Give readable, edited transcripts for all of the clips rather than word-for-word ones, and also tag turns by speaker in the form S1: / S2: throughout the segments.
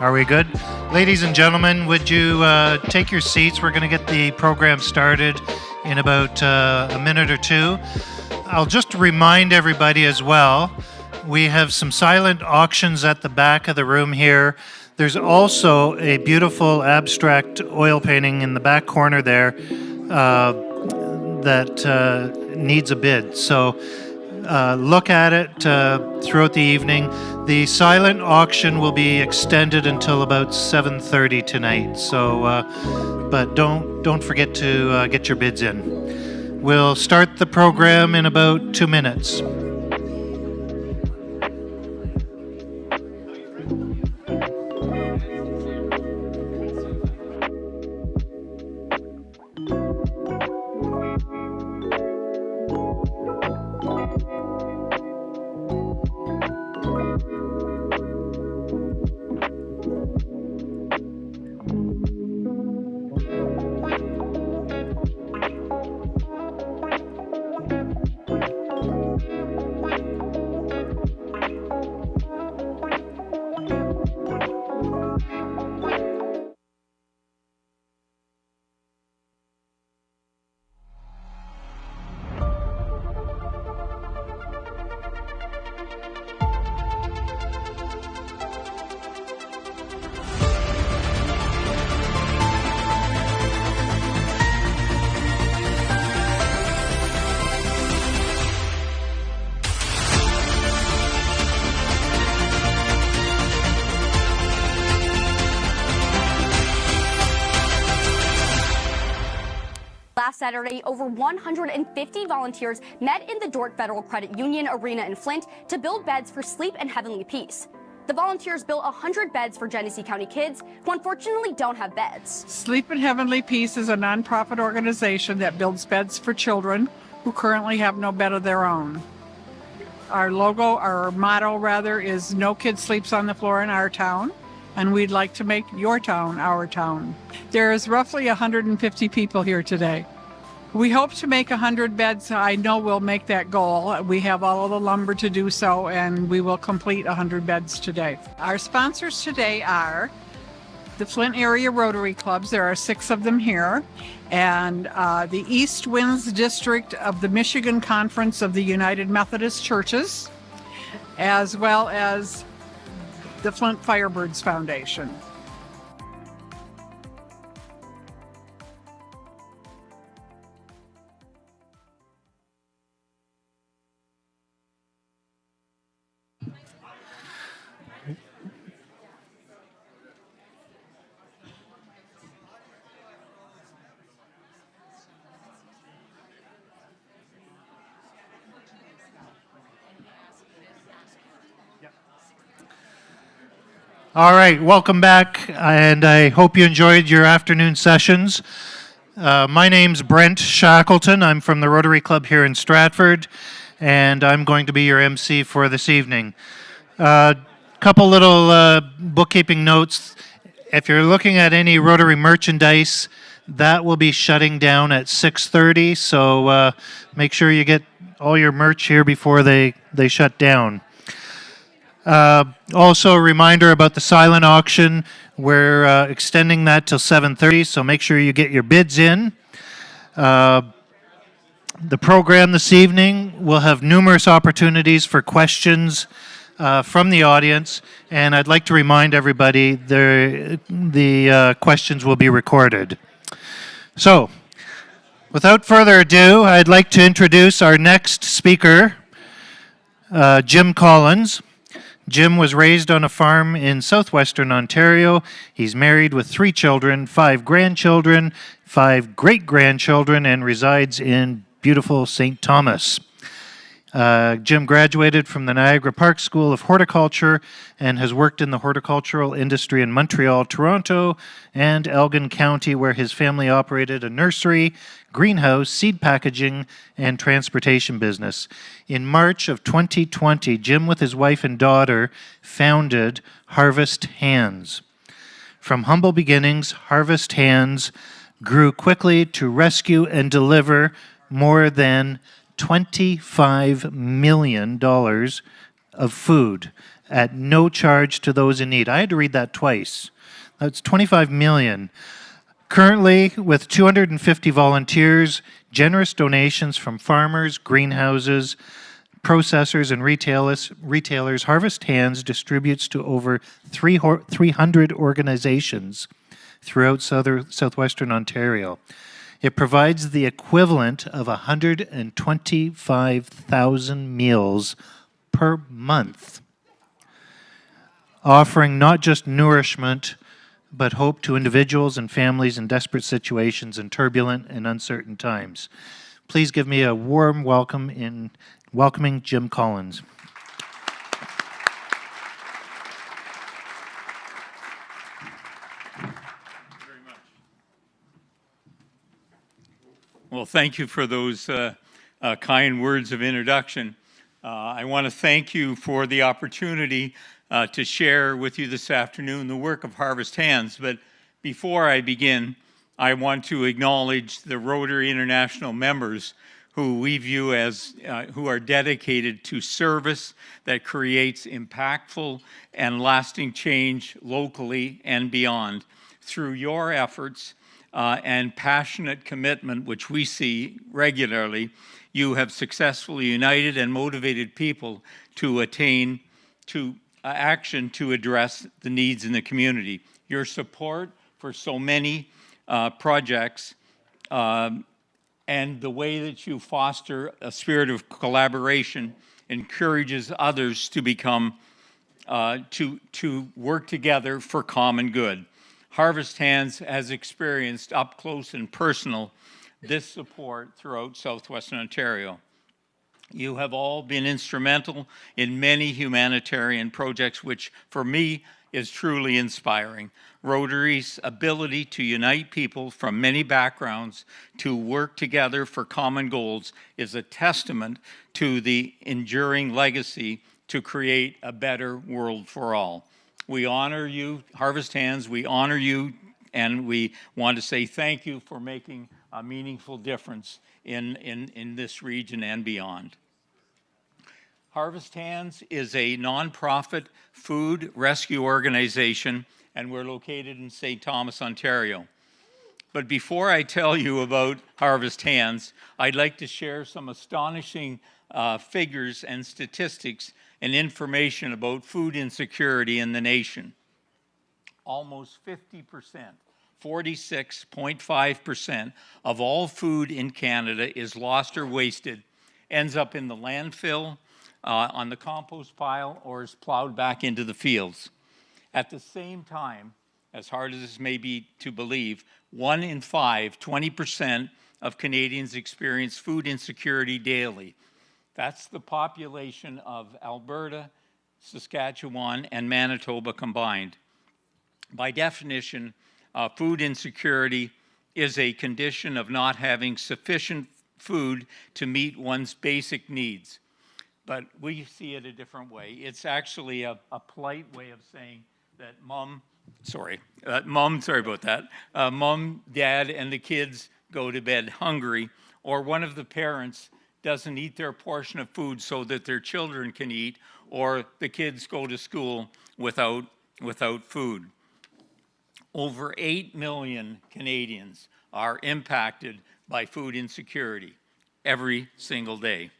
S1: Are we good? Ladies and gentlemen, would you take your seats? We're going to get the program started in about a minute or two. I'll just remind everybody as well, we have some silent auctions at the back of the room here. There's also a beautiful abstract oil painting in the back corner there that needs a bid. So look at it throughout the evening. The silent auction will be extended until about 7:30 tonight. So, but don't forget to get your bids in. We'll start the program in about 2 minutes.
S2: Last Saturday, over 150 volunteers met in the Dordt Federal Credit Union Arena in Flint to build beds for Sleep and Heavenly Peace. The volunteers built 100 beds for Genesee County kids who unfortunately don't have beds.
S3: Sleep and Heavenly Peace is a nonprofit organization that builds beds for children who currently have no bed of their own. Our logo, our motto rather, is "No kid sleeps on the floor in our town," and we'd like to make your town our town. There is roughly 150 people here today. We hope to make 100 beds. I know we'll make that goal. We have all of the lumber to do so, and we will complete 100 beds today. Our sponsors today are the Flint Area Rotary Clubs. There are 6 of them here. And the East Winds District of the Michigan Conference of the United Methodist Churches, as well as the Flint Firebirds Foundation.
S1: All right, welcome back, and I hope you enjoyed your afternoon sessions. My name's Brent Shackleton. I'm from the Rotary Club here in Stratford, and I'm going to be your MC for this evening. Couple little bookkeeping notes. If you're looking at any Rotary merchandise, that will be shutting down at 6:30, so make sure you get all your merch here before they shut down. Also, a reminder about the silent auction. We're extending that till 7:30, so make sure you get your bids in. The program this evening will have numerous opportunities for questions from the audience, and I'd like to remind everybody the questions will be recorded. So, without further ado, I'd like to introduce our next speaker, Jim Collins. Jim was raised on a farm in southwestern Ontario. He's married with 3 children, 5 grandchildren, 5 great-grandchildren, and resides in beautiful St. Thomas. Jim graduated from the Niagara Park School of Horticulture and has worked in the horticultural industry in Montreal, Toronto, and Elgin County, where his family operated a nursery, greenhouse, seed packaging, and transportation business. In March of 2020, Jim, with his wife and daughter, founded Harvest Hands. From humble beginnings, Harvest Hands grew quickly to rescue and deliver more than $25 million of food at no charge to those in need. I had to read that twice. That's $25 million. Currently, with 250 volunteers, generous donations from farmers, greenhouses, processors, and retailers, Harvest Hands distributes to over 300 organizations throughout southwestern Ontario. It provides the equivalent of 125,000 meals per month, offering not just nourishment, but hope to individuals and families in desperate situations in turbulent and uncertain times. Please give me a warm welcome in welcoming Jim Collins.
S4: Well, thank you for those kind words of introduction. I want to thank you for the opportunity to share with you this afternoon the work of Harvest Hands. But before I begin, I want to acknowledge the Rotary International members who we view as who are dedicated to service that creates impactful and lasting change locally and beyond. Through your efforts and passionate commitment, which we see regularly, you have successfully united and motivated people to attain to action to address the needs in the community. Your support for so many projects and the way that you foster a spirit of collaboration encourages others to become to work together for common good. Harvest Hands has experienced up close and personal this support throughout southwestern Ontario. You have all been instrumental in many humanitarian projects, which for me is truly inspiring. Rotary's ability to unite people from many backgrounds to work together for common goals is a testament to the enduring legacy to create a better world for all. We honor you, Harvest Hands, we honor you, and we want to say thank you for making a meaningful difference in this region and beyond. Harvest Hands is a nonprofit food rescue organization, and we're located in St. Thomas, Ontario. But before I tell you about Harvest Hands, I'd like to share some astonishing figures and statistics and information about food insecurity in the nation. Almost 50%, 46.5% of all food in Canada is lost or wasted, ends up in the landfill, on the compost pile, or is plowed back into the fields. At the same time, as hard as this may be to believe, 1 in 5, 20% of Canadians experience food insecurity daily. That's the population of Alberta, Saskatchewan, and Manitoba combined. By definition, food insecurity is a condition of not having sufficient food to meet one's basic needs. But we see it a different way. It's actually a polite way of saying that mom, dad, and the kids go to bed hungry, or one of the parents doesn't eat their portion of food so that their children can eat, or the kids go to school without food. Over 8 million Canadians are impacted by food insecurity every single day.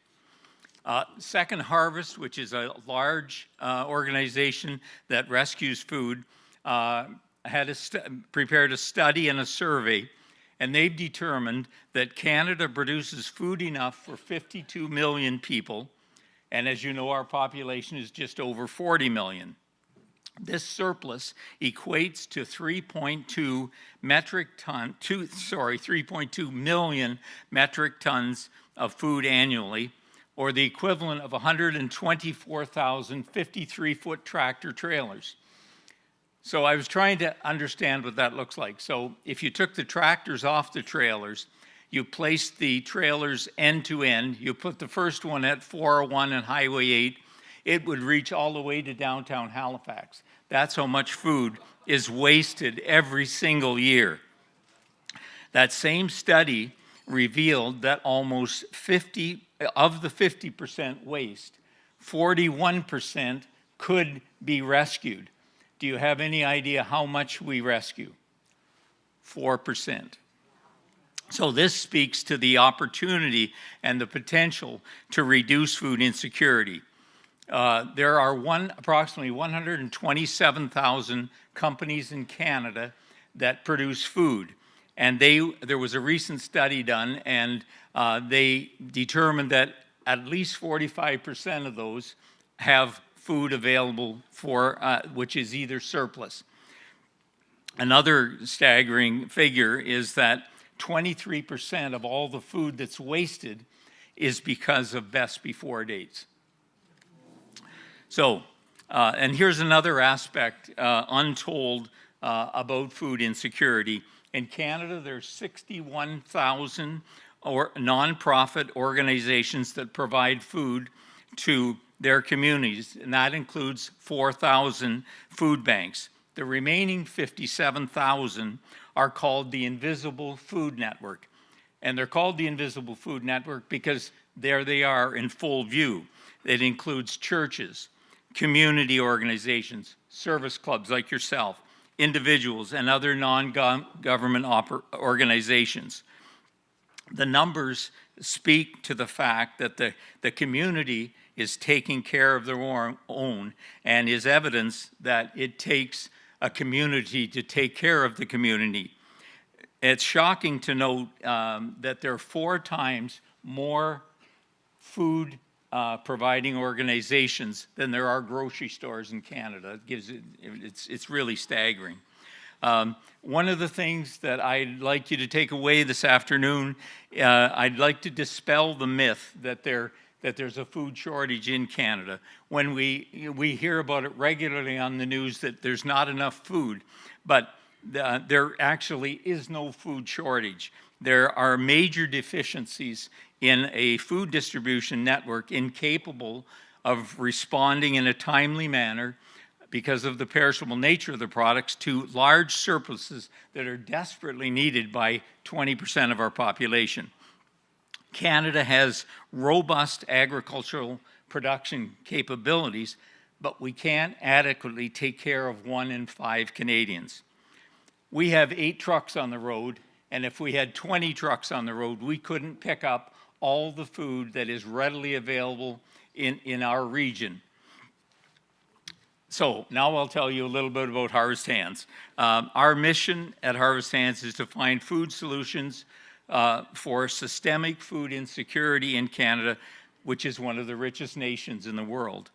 S4: Second Harvest, which is a large organization that rescues food, prepared a study and a survey, and they've determined that Canada produces food enough for 52 million people, and as you know, our population is just over 40 million. This surplus equates to 3.2 million metric tons of food annually, or the equivalent of 124,000 53-foot tractor trailers. So I was trying to understand what that looks like. So if you took the tractors off the trailers, you placed the trailers end to end, you put the first one at 401 and Highway 8, it would reach all the way to downtown Halifax. That's how much food is wasted every single year. That same study revealed that almost 50% of the 50% waste, 41% could be rescued. Do you have any idea how much we rescue? 4%. So this speaks to the opportunity and the potential to reduce food insecurity. There are approximately 127,000 companies in Canada that produce food. And there was a recent study done, and they determined that at least 45% of those have food available for which is either surplus. Another staggering figure is that 23% of all the food that's wasted is because of best before dates. So, and here's another aspect untold about food insecurity. In Canada, there's 61,000 nonprofit organizations that provide food to their communities, and that includes 4,000 food banks. The remaining 57,000 are called the Invisible Food Network. And they're called the Invisible Food Network because there they are in full view. It includes churches, community organizations, service clubs like yourself, individuals, and other non-government organizations. The numbers speak to the fact that the community is taking care of their own, and is evidence that it takes a community to take care of the community. It's shocking to note that there are 4 times more food providing organizations than there are grocery stores in Canada. It's really staggering. One of the things that I'd like you to take away this afternoon, I'd like to dispel the myth that there that there's a food shortage in Canada. When we hear about it regularly on the news that there's not enough food, but there actually is no food shortage. There are major deficiencies in a food distribution network incapable of responding in a timely manner because of the perishable nature of the products to large surpluses that are desperately needed by 20% of our population. Canada has robust agricultural production capabilities, but we can't adequately take care of 1 in 5 Canadians. We have 8 trucks on the road, and if we had 20 trucks on the road, we couldn't pick up all the food that is readily available in our region. So now I'll tell you a little bit about Harvest Hands. Our mission at Harvest Hands is to find food solutions for systemic food insecurity in Canada, which is one of the richest nations in the world.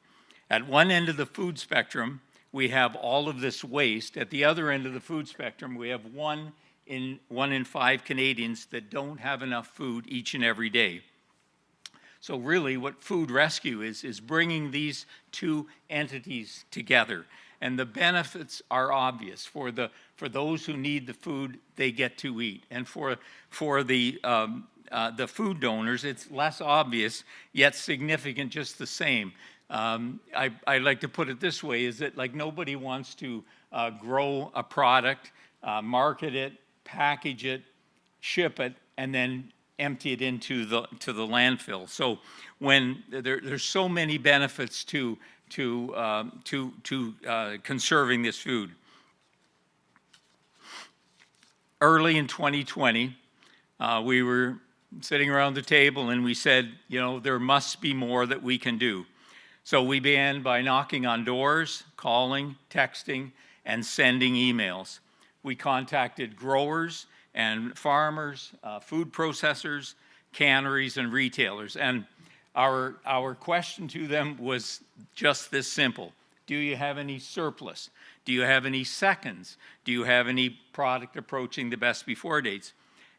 S4: At one end of the food spectrum, we have all of this waste. At the other end of the food spectrum, we have 1 in 5 Canadians that don't have enough food each and every day. So really what Food Rescue is bringing these two entities together. And the benefits are obvious. For those who need the food, they get to eat. And for the food donors, it's less obvious, yet significant just the same. I like to put it this way, is that like nobody wants to grow a product, market it, package it, ship it, and then empty it into the landfill. So when there's so many benefits to conserving this food. Early in 2020, we were sitting around the table and we said, you know, there must be more that we can do. So we began by knocking on doors, calling, texting, and sending emails. We contacted growers and farmers, food processors, canneries, and retailers. And our question to them was just this simple. Do you have any surplus? Do you have any seconds? Do you have any product approaching the best before dates?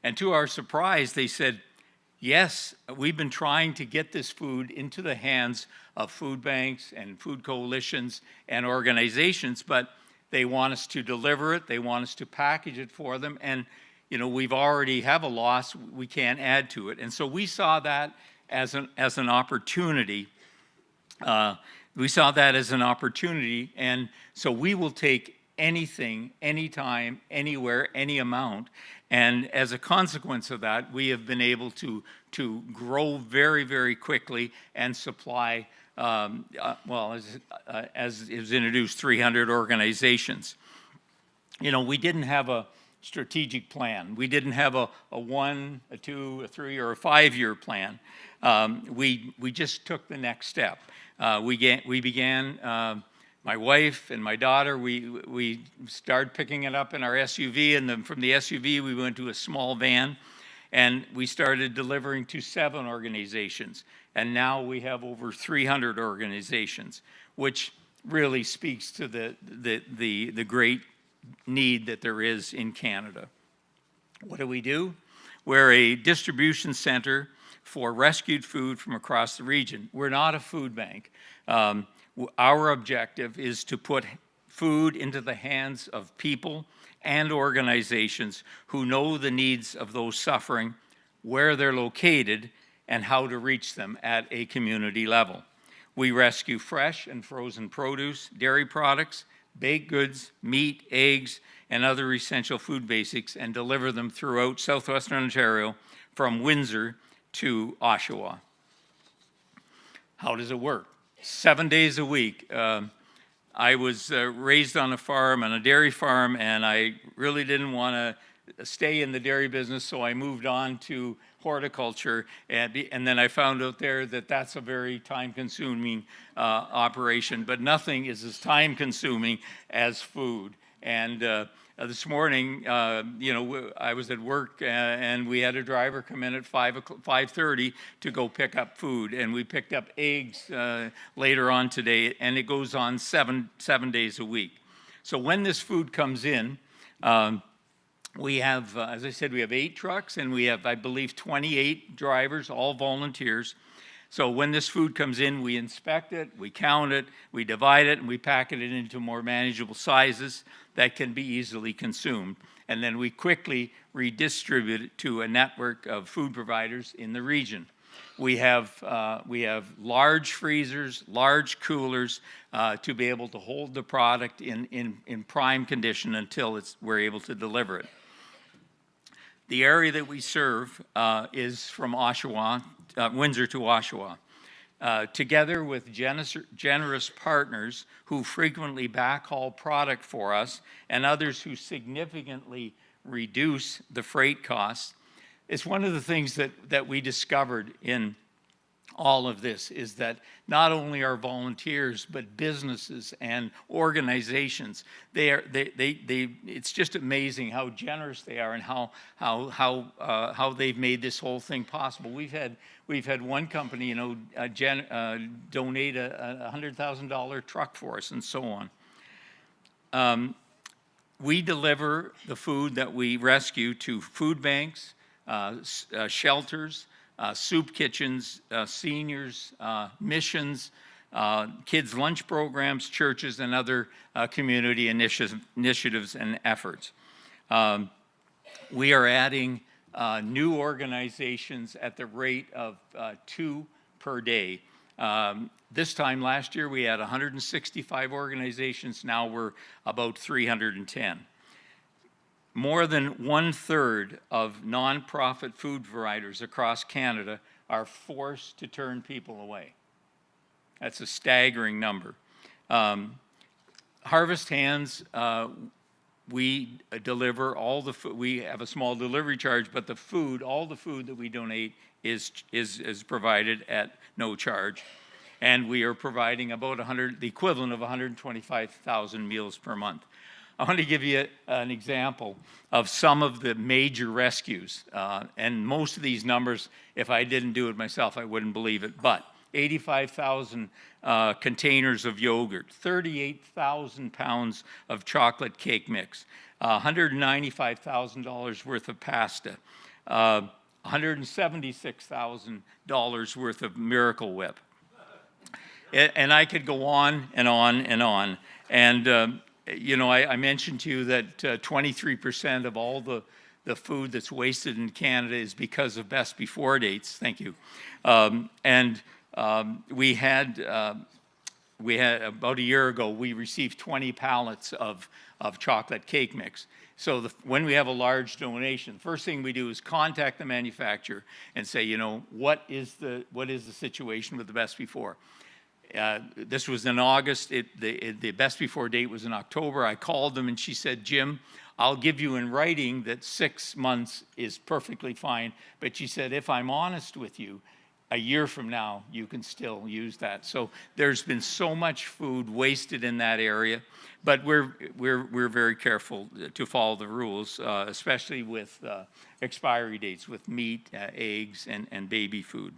S4: And to our surprise, they said, yes, we've been trying to get this food into the hands of food banks and food coalitions and organizations, but they want us to deliver it, they want us to package it for them, and you know, we've already have a loss, we can't add to it. And so we saw that as an opportunity. We saw that as an opportunity, and so we will take anything, anytime, anywhere, any amount. And as a consequence of that, we have been able to grow very, very quickly and supply, as is introduced, 300 organizations. You know, we didn't have a strategic plan. We didn't have a 1, a 2, a 3, or a 5-year plan. We just took the next step. We began. My wife and my daughter, we started picking it up in our SUV, and then from the SUV we went to a small van, and we started delivering to 7 organizations. And now we have over 300 organizations, which really speaks to the great need that there is in Canada. What do? We're a distribution center for rescued food from across the region. We're not a food bank. Our objective is to put food into the hands of people and organizations who know the needs of those suffering, where they're located, and how to reach them at a community level. We rescue fresh and frozen produce, dairy products, baked goods, meat, eggs, and other essential food basics, and deliver them throughout southwestern Ontario from Windsor to Oshawa. How does it work? 7 days a week. I was raised on a farm, on a dairy farm, and I really didn't want to stay in the dairy business, so I moved on to horticulture, and then I found out there that that's a very time-consuming operation, but nothing is as time-consuming as food. And this morning, you know, I was at work and we had a driver come in at 5:30 to go pick up food, and we picked up eggs later on today, and it goes on seven days a week. So when this food comes in, we have, as I said, we have 8 trucks, and we have, I believe, 28 drivers, all volunteers. So when this food comes in, we inspect it, we count it, we divide it, and we packet it into more manageable sizes that can be easily consumed. And then we quickly redistribute it to a network of food providers in the region. We have large freezers, large coolers to be able to hold the product in prime condition until we're able to deliver it. The area that we serve is from Oshawa, Windsor to Oshawa. Together with generous partners who frequently backhaul product for us and others who significantly reduce the freight costs, it's one of the things that we discovered in all of this is that not only are volunteers, but businesses and organizations, it's just amazing how generous they are and how they've made this whole thing possible. We've had one company, donate a $100,000 truck for us and so on. We deliver the food that we rescue to food banks, shelters, soup kitchens, seniors, missions, kids' lunch programs, churches, and other community initiatives and efforts. We are adding new organizations at the rate of 2 per day. This time last year, we had 165 organizations. Now we're about 310. More than 1/3 of nonprofit food providers across Canada are forced to turn people away. That's a staggering number. Harvest Hands, we deliver all the food. We have a small delivery charge, but the food, all the food that we donate is provided at no charge. And we are providing about the equivalent of 125,000 meals per month. I want to give you an example of some of the major rescues. And most of these numbers, if I didn't do it myself, I wouldn't believe it. But 85,000 containers of yogurt, 38,000 pounds of chocolate cake mix, $195,000 worth of pasta, $176,000 worth of Miracle Whip. And I could go on and on and on. And I mentioned to you that 23% of all the food that's wasted in Canada is because of best before dates. Thank you. We had about a year ago, we received 20 pallets of chocolate cake mix. So when we have a large donation, the first thing we do is contact the manufacturer and say, what is the situation with the best before? This was in August. The best before date was in October. I called them and she said, Jim, I'll give you in writing that 6 months is perfectly fine. But she said, if I'm honest with you, a year from now, you can still use that. So there's been so much food wasted in that area, but we're very careful to follow the rules, especially with expiry dates, with meat, eggs, and baby food.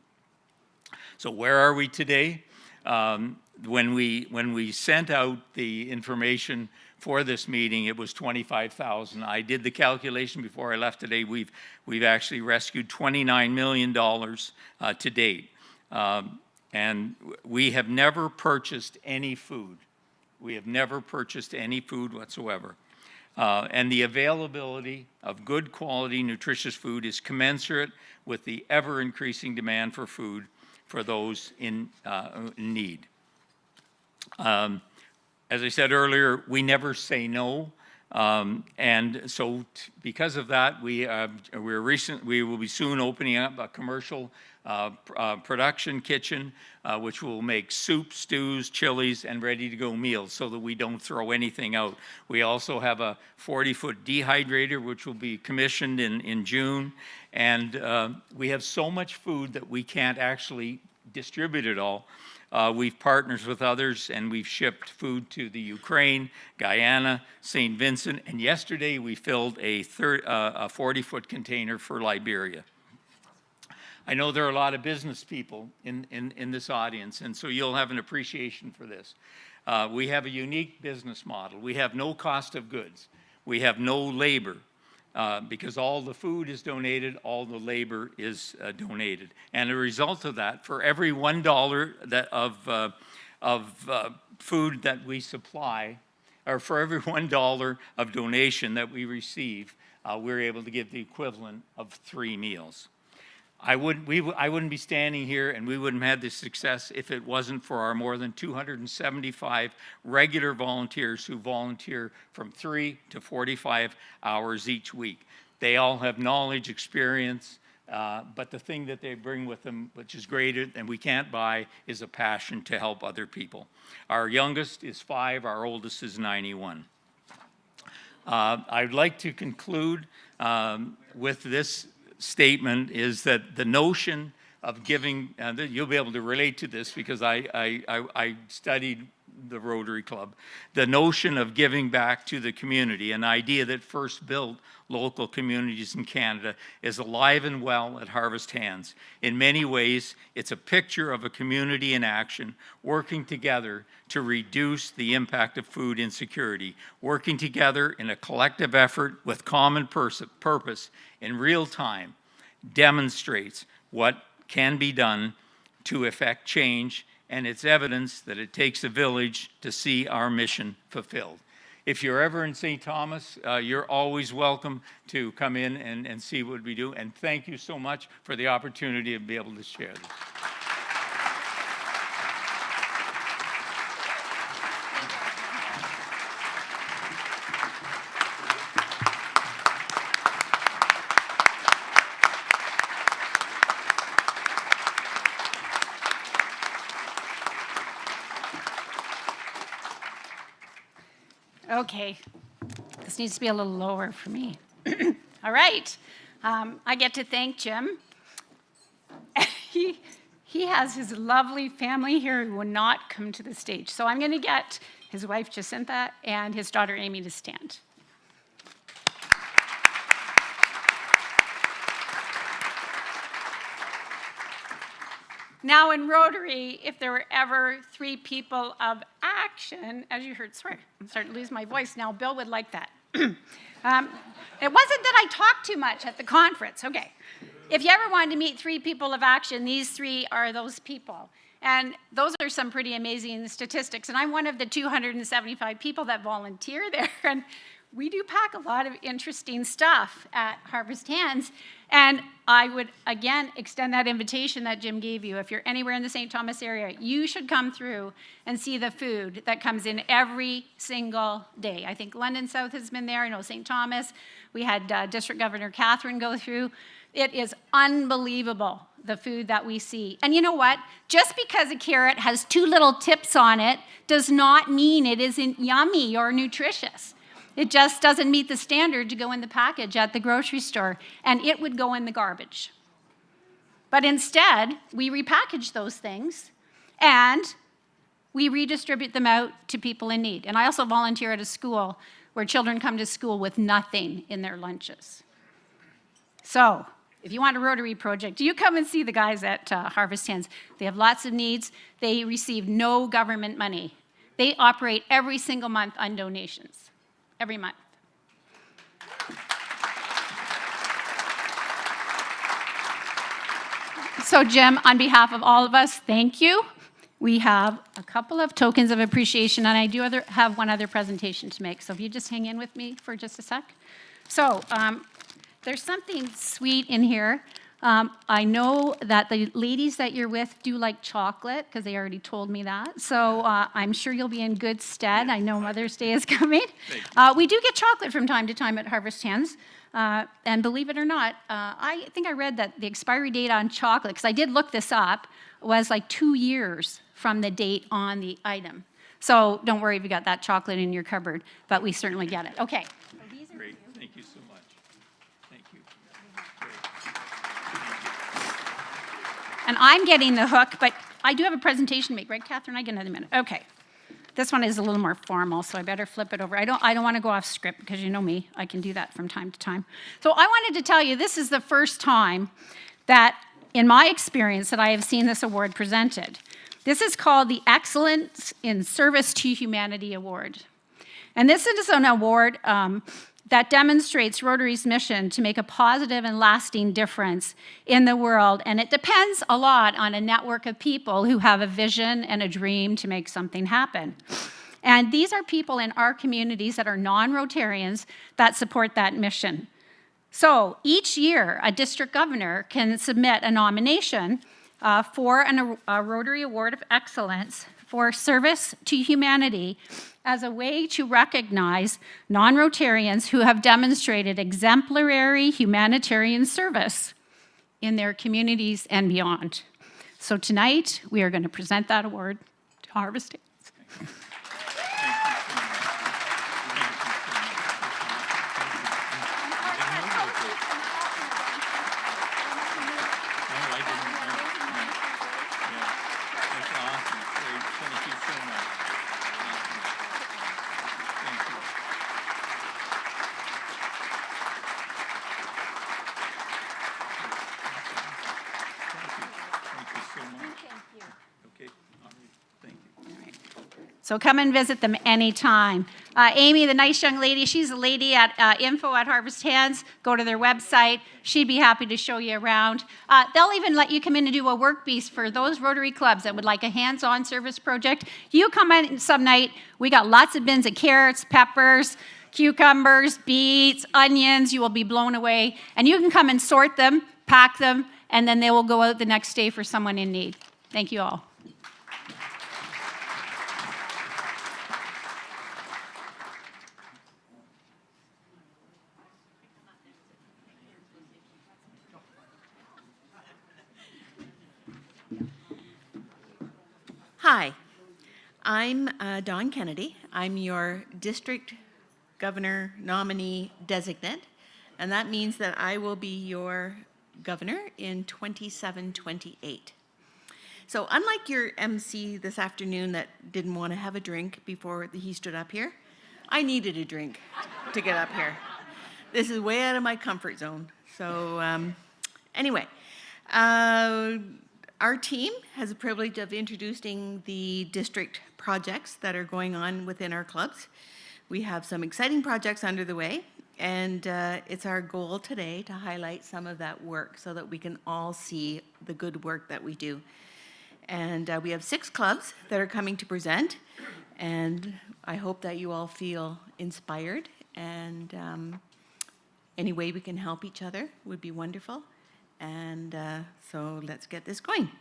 S4: So where are we today? When we sent out the information for this meeting, it was 25,000. I did the calculation before I left today. We've actually rescued $29 million to date, and we have never purchased any food. We have never purchased any food whatsoever. And the availability of good quality, nutritious food is commensurate with the ever-increasing demand for food for those in need. As I said earlier, we never say no, and so because of that, we will be soon opening up a commercial production kitchen, which will make soup, stews, chilies, and ready-to-go meals, so that we don't throw anything out. We also have a 40-foot dehydrator, which will be commissioned in June, and we have so much food that we can't actually distribute it all. We've partnered with others, and we've shipped food to the Ukraine, Guyana, St. Vincent, and yesterday we filled a 40-foot container for Liberia. I know there are a lot of business people in this audience, and so you'll have an appreciation for this. We have a unique business model. We have no cost of goods. We have no labor. because all the food is donated, all the labor is donated. And a result of that, for every $1 of food that we supply, or for every $1 of donation that we receive, we're able to give the equivalent of 3 meals. I wouldn't be standing here, and we wouldn't have had this success if it wasn't for our more than 275 regular volunteers who volunteer from 3 to 45 hours each week. They all have knowledge, experience, but the thing that they bring with them, which is greater than we can't buy, is a passion to help other people. Our youngest is 5, our oldest is 91. I'd like to conclude with this statement, is that the notion of giving, you'll be able to relate to this because I studied the Rotary Club, the notion of giving back to the community, an idea that first built local communities in Canada, is alive and well at Harvest Hands. In many ways, it's a picture of a community in action, working together to reduce the impact of food insecurity, working together in a collective effort with common purpose in real time, demonstrates what can be done to effect change, and it's evidence that it takes a village to see our mission fulfilled. If you're ever in St. Thomas, you're always welcome to come in and see what we do, and thank you so much for the opportunity to be able to share this.
S5: Okay, this needs to be a little lower for me. All right, I get to thank Jim. He has his lovely family here who will not come to the stage. So I'm going to get his wife Jacinta and his daughter Amy to stand. Now in Rotary, if there were ever 3 people of action, as you heard, sorry, I'm starting to lose my voice now, Bill would like that. It wasn't that I talked too much at the conference, okay. If you ever wanted to meet 3 people of action, these 3 are those people. And those are some pretty amazing statistics. And I'm one of the 275 people that volunteer there. And we do pack a lot of interesting stuff at Harvest Hands. And I would, again, extend that invitation that Jim gave you. If you're anywhere in the St. Thomas area, you should come through and see the food that comes in every single day. I think London South has been there. I know St. Thomas. We had District Governor Catherine go through. It is unbelievable, the food that we see. And you know what? Just because a carrot has 2 little tips on it does not mean it isn't yummy or nutritious. It just doesn't meet the standard to go in the package at the grocery store, and it would go in the garbage. But instead, we repackage those things, and we redistribute them out to people in need. And I also volunteer at a school where children come to school with nothing in their lunches. So if you want a Rotary project, you come and see the guys at Harvest Hands. They have lots of needs. They receive no government money. They operate every single month on donations. Every month. So Jim, on behalf of all of us, thank you. We have a couple of tokens of appreciation, and I do have one other presentation to make. So if you just hang in with me for just a sec. So there's something sweet in here. I know that the ladies that you're with do like chocolate, because they already told me that. So I'm sure you'll be in good stead. I know Mother's Day is coming. We do get chocolate from time to time at Harvest Hands. And believe it or not, I think I read that the expiry date on chocolate, because I did look this up, was like 2 years from the date on the item. So don't worry if you got that chocolate in your cupboard, but we certainly get it. Okay.
S4: Great. Thank you so much. Thank you.
S5: And I'm getting the hook, but I do have a presentation to make, right, Catherine? I get another minute. Okay. This one is a little more formal, so I better flip it over. I don't want to go off script because you know me. I can do that from time to time. So I wanted to tell you this is the first time that, in my experience, that I have seen this award presented. This is called the Excellence in Service to Humanity Award. And this is an award that demonstrates Rotary's mission to make a positive and lasting difference in the world. And it depends a lot on a network of people who have a vision and a dream to make something happen. And these are people in our communities that are non-Rotarians that support that mission. So each year, a district governor can submit a nomination for a Rotary Award of Excellence for service to humanity as a way to recognize non-Rotarians who have demonstrated exemplary humanitarian service in their communities and beyond. So tonight, we are going to present that award to Harvest Hands. So come and visit them anytime. Amy, the nice young lady, she's a lady at info at Harvest Hands. Go to their website. She'd be happy to show you around. They'll even let you come in and do a work piece for those Rotary clubs that would like a hands-on service project. You come in some night. We got lots of bins of carrots, peppers, cucumbers, beets, onions. You will be blown away. And you can come and sort them, pack them, and then they will go out the next day for someone in need. Thank you all.
S6: Hi, I'm Dawn Kennedy. I'm your district governor nominee designate, and that means that I will be your governor in 27-28. So unlike your MC this afternoon that didn't want to have a drink before he stood up here, I needed a drink to get up here. This is way out of my comfort zone. So anyway, our team has the privilege of introducing the district projects that are going on within our clubs. We have some exciting projects under the way, and it's our goal today to highlight some of that work so that we can all see the good work that we do. And we have 6 clubs that are coming to present, and I hope that you all feel inspired, and any way we can help each other would be wonderful. And so let's get this going.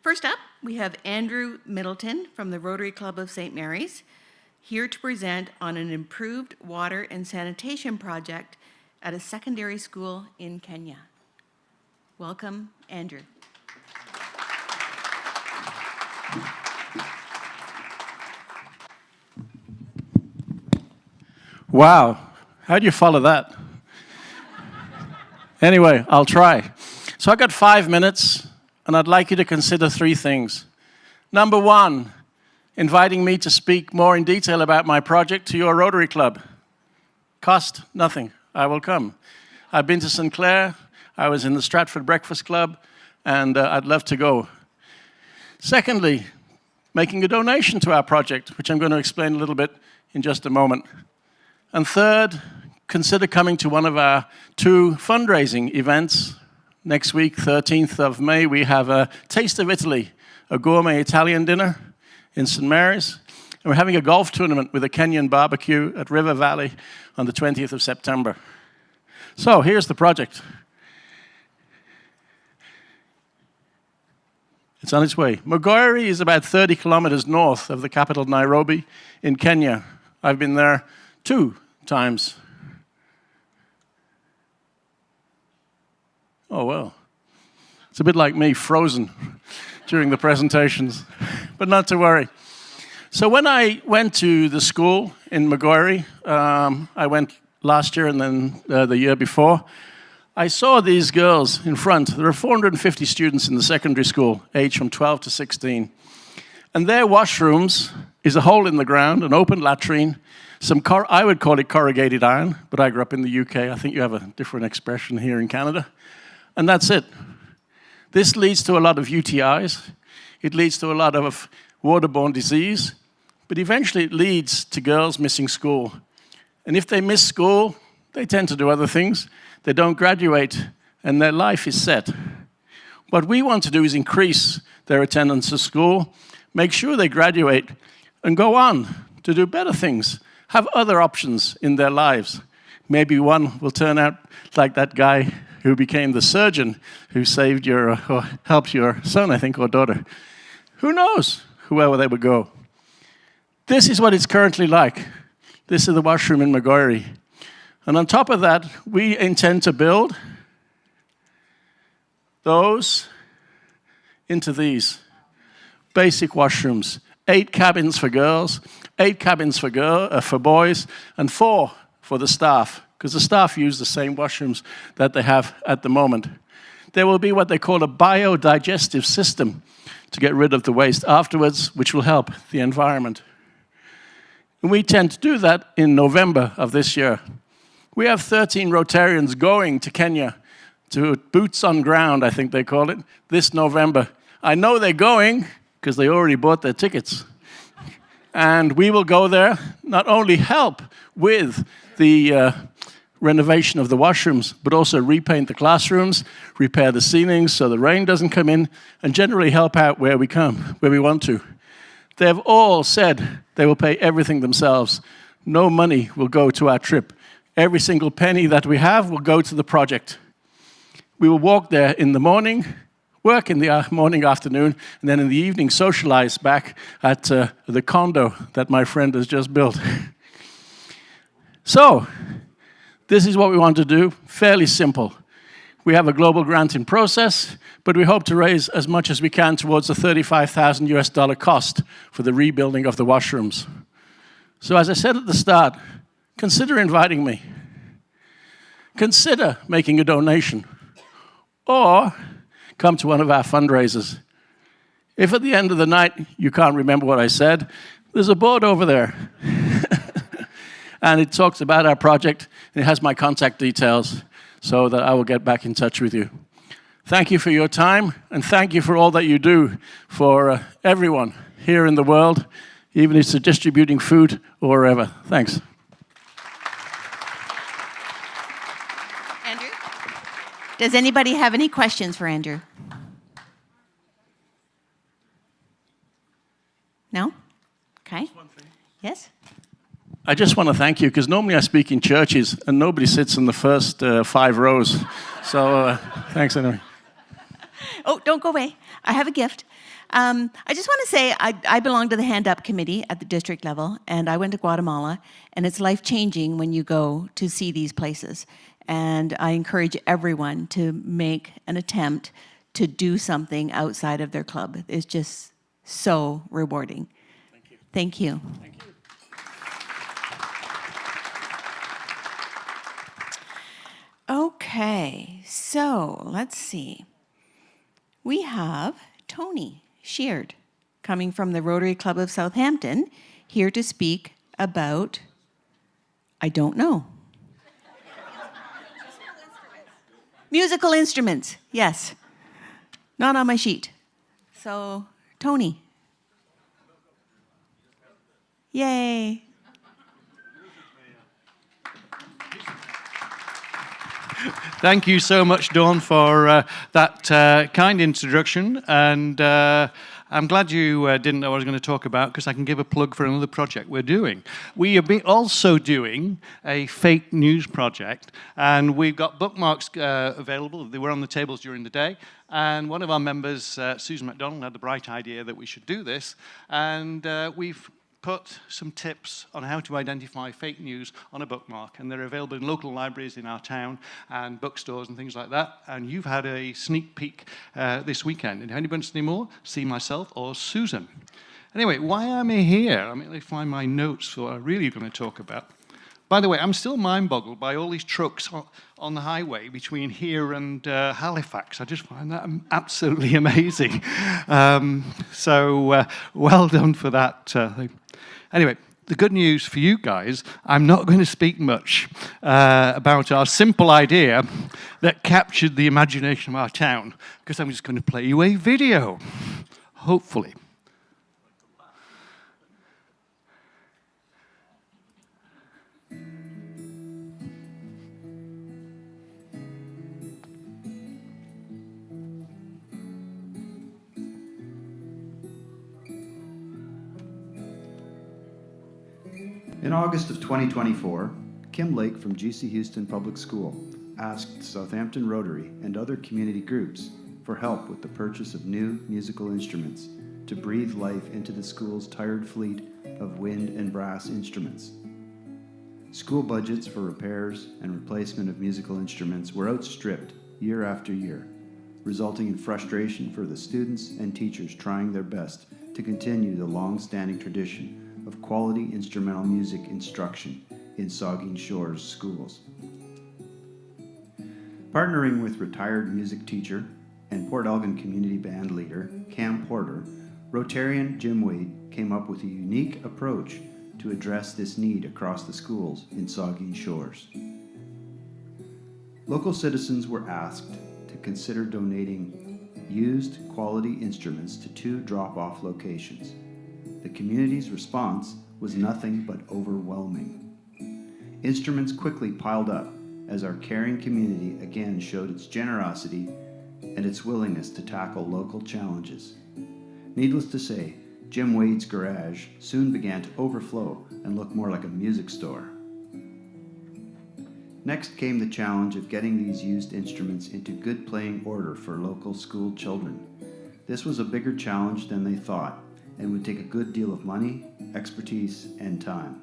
S6: First up, we have Andrew Middleton from the Rotary Club of St. Mary's, here to present on an improved water and sanitation project at a secondary school in Kenya. Welcome, Andrew.
S7: Wow, how do you follow that? Anyway, I'll try. So I've got 5 minutes, and I'd like you to consider 3 things. Number 1, inviting me to speak more in detail about my project to your Rotary Club. Cost nothing. I will come. I've been to St. Clair. I was in the Stratford Breakfast Club, and I'd love to go. Secondly, making a donation to our project, which I'm going to explain a little bit in just a moment. And third, consider coming to one of our 2 fundraising events. Next week, 13th of May, we have a Taste of Italy, a gourmet Italian dinner in St. Mary's. And we're having a golf tournament with a Kenyan barbecue at River Valley on the 20th of September. So here's the project. It's on its way. Mogori is about 30 kilometers north of the capital, Nairobi, in Kenya. I've been there 2 times. Oh, well. It's a bit like me, frozen during the presentations, but not to worry. So when I went to the school in Mogori, I went last year and then the year before, I saw these girls in front. There are 450 students in the secondary school, aged from 12 to 16. And their washrooms is a hole in the ground, an open latrine, I would call it corrugated iron, but I grew up in the UK. I think you have a different expression here in Canada. And that's it. This leads to a lot of UTIs. It leads to a lot of waterborne disease. But eventually it leads to girls missing school. And if they miss school, They tend to do other things. They don't graduate, and their life is set. What we want to do is increase their attendance at school, make sure they graduate, and go on to do better things, have other options in their lives. Maybe one will turn out like that guy who became the surgeon who saved or helped your son, I think, or daughter. Who knows whoever they would go. This is what it's currently like. This is the washroom in Magoiri. And on top of that, we intend to build those into these basic washrooms. 8 cabins for girls, 8 cabins for boys, and 4 for the staff, because the staff use the same washrooms that they have at the moment. There will be what they call a biodigestive system to get rid of the waste afterwards, which will help the environment. And we tend to do that in November of this year. We have 13 Rotarians going to Kenya to Boots on Ground, I think they call it, this November. I know they're going because they already bought their tickets. And we will go there, not only help with the renovation of the washrooms, but also repaint the classrooms, repair the ceilings so the rain doesn't come in, and generally help out where we want to. They have all said they will pay everything themselves. No money will go to our trip. Every single penny that we have will go to the project. We will walk there in the morning, work in the morning, afternoon, and then in the evening socialize back at the condo that my friend has just built. So, this is what we want to do, fairly simple. We have a global grant in process, but we hope to raise as much as we can towards the $35,000 US cost for the rebuilding of the washrooms. So as I said at the start, consider inviting me. Consider making a donation. Or come to one of our fundraisers. If at the end of the night you can't remember what I said, there's a board over there. And it talks about our project, and it has my contact details so that I will get back in touch with you. Thank you for your time, and thank you for all that you do for everyone here in the world, even if it's distributing food or wherever. Thanks.
S6: Andrew? Does anybody have any questions for Andrew? No? Okay. Yes?
S7: I just want to thank you, because normally I speak in churches, and nobody sits in the first 5 rows. So thanks anyway.
S6: Oh, don't go away. I have a gift. I just want to say I belong to the Hand Up Committee at the district level, and I went to Guatemala, and it's life-changing when you go to see these places. And I encourage everyone to make an attempt to do something outside of their club. It's just so rewarding. Thank you. Thank you. Thank you. Okay, so let's see. We have Tony Sheard coming from the Rotary Club of Southampton here to speak about, I don't know. Musical instruments, yes. Not on my sheet. So, Tony. Yay.
S8: Thank you so much, Dawn, for that kind introduction. And I'm glad you didn't know what I was going to talk about, because I can give a plug for another project we're doing. We are also doing a fake news project, and we've got bookmarks available. They were on the tables during the day. And one of our members, Susan MacDonald, had the bright idea that we should do this. And we've put some tips on how to identify fake news on a bookmark, and they're available in local libraries in our town and bookstores and things like that. And you've had a sneak peek this weekend. And if anybody wants any more, see myself or Susan. Anyway, why am I here? I mean, let me find my notes for what I'm really going to talk about. By the way, I'm still mind-boggled by all these trucks on the highway between here and Halifax. I just find that absolutely amazing. So well done for that. Anyway, the good news for you guys, I'm not going to speak much about our simple idea that captured the imagination of our town, because I'm just going to play you a video, hopefully.
S9: In August of 2024, Kim Lake from GC Houston Public School asked Southampton Rotary and other community groups for help with the purchase of new musical instruments to breathe life into the school's tired fleet of wind and brass instruments. School budgets for repairs and replacement of musical instruments were outstripped year after year, resulting in frustration for the students and teachers trying their best to continue the long-standing tradition of quality instrumental music instruction in Saugeen Shores schools. Partnering with retired music teacher and Port Elgin community band leader Cam Porter, Rotarian Jim Wade came up with a unique approach to address this need across the schools in Saugeen Shores. Local citizens were asked to consider donating used quality instruments to 2 drop-off locations. The community's response was nothing but overwhelming. Instruments quickly piled up as our caring community again showed its generosity and its willingness to tackle local challenges. Needless to say, Jim Wade's garage soon began to overflow and look more like a music store. Next came the challenge of getting these used instruments into good playing order for local school children. This was a bigger challenge than they thought and would take a good deal of money, expertise, and time.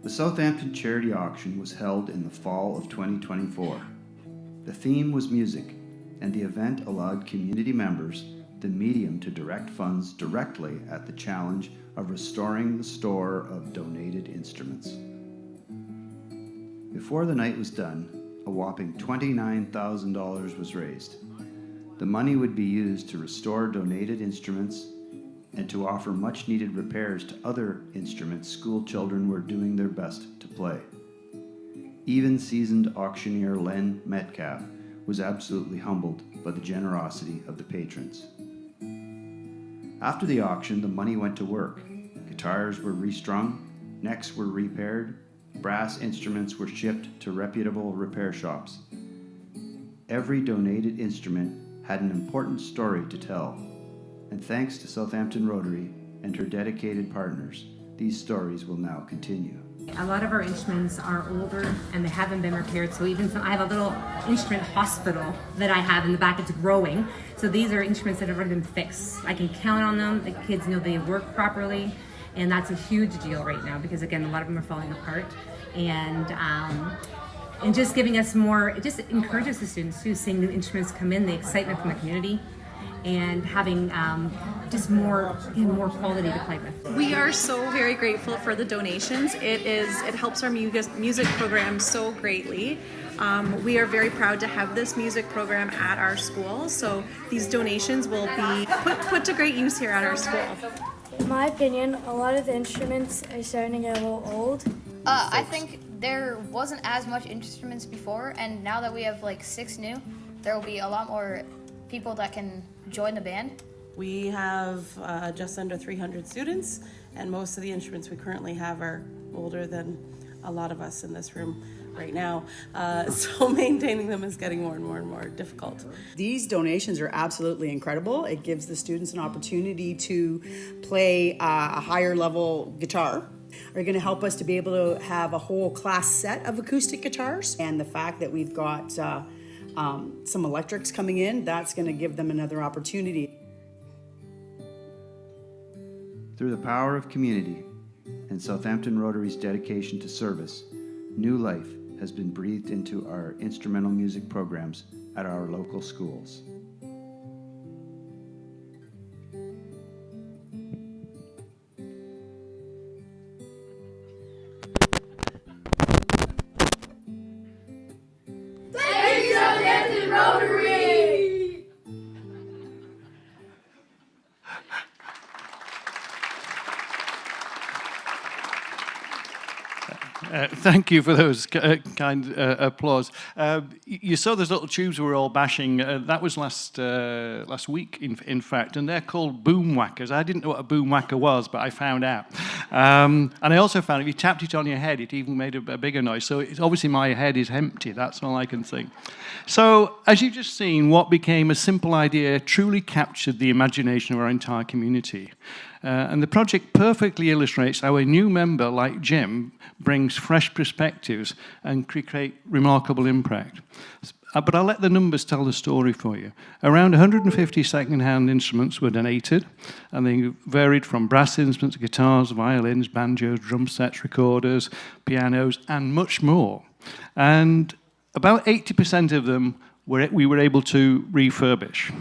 S9: The Southampton Charity Auction was held in the fall of 2024. The theme was music, and the event allowed community members the medium to direct funds directly at the challenge of restoring the store of donated instruments. Before the night was done, a whopping $29,000 was raised. The money would be used to restore donated instruments and to offer much-needed repairs to other instruments school children were doing their best to play. Even seasoned auctioneer Len Metcalf was absolutely humbled by the generosity of the patrons. After the auction, the money went to work. Guitars were restrung, necks were repaired, brass instruments were shipped to reputable repair shops. Every donated instrument had an important story to tell, and thanks to Southampton Rotary and her dedicated partners, these stories will now continue.
S10: A lot of our instruments are older and they haven't been repaired, so even I have a little instrument hospital that I have in the back. It's growing, so these are instruments that have already been fixed. I can count on them. The kids know they work properly, and that's a huge deal right now because again, a lot of them are falling apart, and just giving us more. It just encourages the students too, seeing the instruments come in, the excitement from the community, and having just more quality to play with.
S11: We are so very grateful for the donations. It helps our music program so greatly. We are very proud to have this music program at our school, so these donations will be put to great use here at our school.
S12: In my opinion, a lot of the instruments are starting to get a little old.
S13: I think there wasn't as much instruments before, and now that we have like 6 new, there will be a lot more people that can join the band.
S14: We have just under 300 students, and most of the instruments we currently have are older than a lot of us in this room right now. So maintaining them is getting more and more and more difficult.
S15: These donations are absolutely incredible. It gives the students an opportunity to play a higher level guitar. Are going to help us to be able to have a whole class set of acoustic guitars, and the fact that we've got some electrics coming in, that's going to give them another opportunity.
S9: Through the power of community and Southampton Rotary's dedication to service, new life has been breathed into our instrumental music programs at our local schools.
S16: Thank you, Southampton Rotary!
S8: Thank you for those kind applause. You saw those little tubes we were all bashing. That was last week, in fact, and they're called boom whackers. I didn't know what a boom whacker was, but I found out. And I also found if you tapped it on your head, it even made a bigger noise. So it's obviously my head is empty. That's all I can think. So as you've just seen, what became a simple idea truly captured the imagination of our entire community. And the project perfectly illustrates how a new member like Jim brings fresh perspectives and create remarkable impact. But I'll let the numbers tell the story for you. Around 150 second-hand instruments were donated, and they varied from brass instruments, guitars, violins, banjos, drum sets, recorders, pianos, and much more. And about 80% of them we were able to refurbish.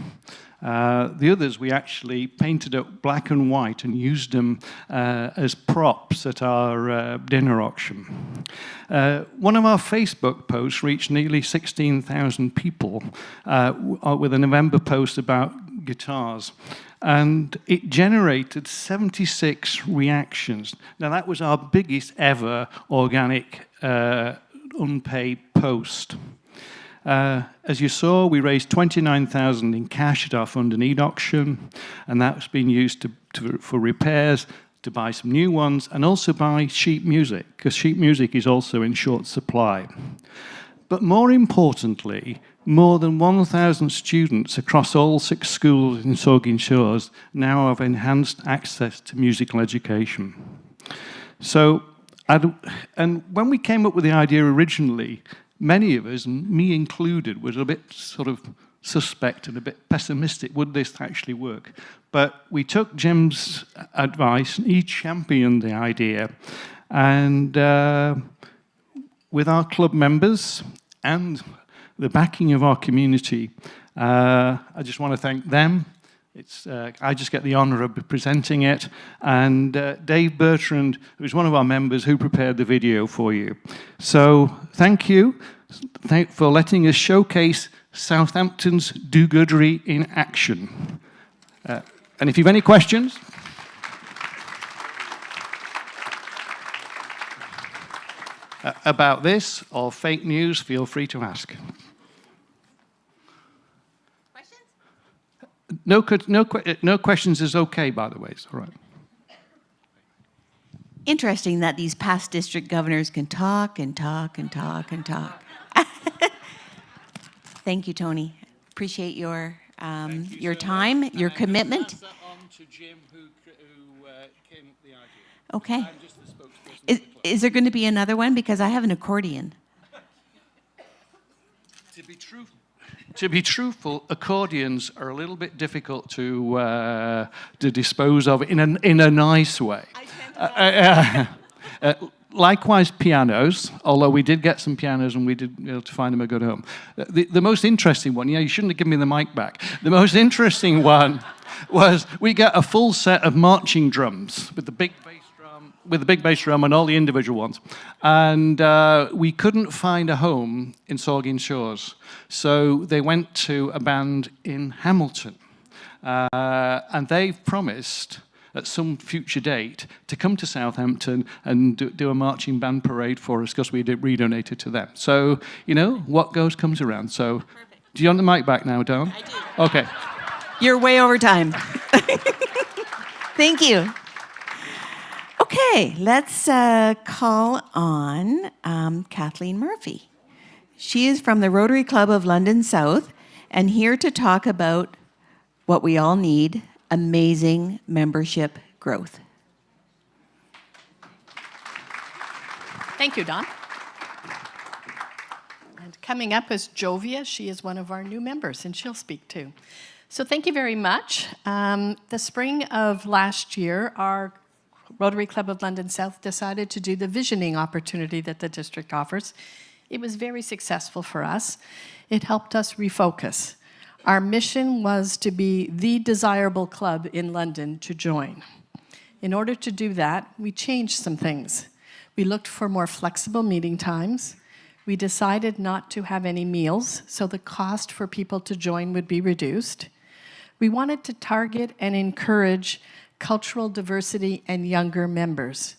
S8: The others we actually painted up black and white and used them as props at our dinner auction. One of our Facebook posts reached nearly 16,000 people with a November post about guitars. And it generated 76 reactions. Now that was our biggest ever organic unpaid post. As you saw, we raised $29,000 in cash at our Fund and Need auction, and that's been used for repairs, to buy some new ones, and also buy sheet music, because sheet music is also in short supply. But more importantly, more than 1,000 students across all 6 schools in Saugeen Shores now have enhanced access to musical education. So, and when we came up with the idea originally, many of us, and me included, was a bit sort of suspect and a bit pessimistic. Would this actually work? But we took Jim's advice, and he championed the idea. And with our club members and the backing of our community, I just want to thank them. I just get the honor of presenting it. And Dave Bertrand, who's one of our members, who prepared the video for you. So thank you for letting us showcase Southampton's do-goodery in action. And if you have any questions, about this or fake news, feel free to ask. No questions is okay, by the way. It's all right.
S6: Interesting that these past district governors can talk and talk and talk and talk. Thank you, Tony. Appreciate your time, your commitment.
S7: Pass that on to Jim, who came up with the idea.
S6: Okay.
S7: I'm just the spokesperson.
S6: Is there going to be another one? Because I have an accordion.
S8: To be truthful, accordions are a little bit difficult to dispose of in a nice way. Likewise, pianos, although we did get some pianos and we did be able to find them a good home. The most interesting one, you shouldn't have given me the mic back. The most interesting one was we got a full set of marching drums with the big bass drum and all the individual ones. And we couldn't find a home in Saugeen Shores. So they went to a band in Hamilton. And they've promised at some future date to come to Southampton and do a marching band parade for us because we redonated to them. So, what goes comes around. So, perfect. Do you want the mic back now, Dawn?
S6: I do.
S8: Okay.
S6: You're way over time. Thank you. Okay, let's call on Kathleen Murphy. She is from the Rotary Club of London South and here to talk about what we all need, amazing membership growth.
S17: Thank you, Dawn. And coming up is Jovia. She is one of our new members, and she'll speak too. So thank you very much. The spring of last year, our Rotary Club of London South decided to do the visioning opportunity that the district offers. It was very successful for us. It helped us refocus. Our mission was to be the desirable club in London to join. In order to do that, we changed some things. We looked for more flexible meeting times. We decided not to have any meals, so the cost for people to join would be reduced. We wanted to target and encourage cultural diversity and younger members.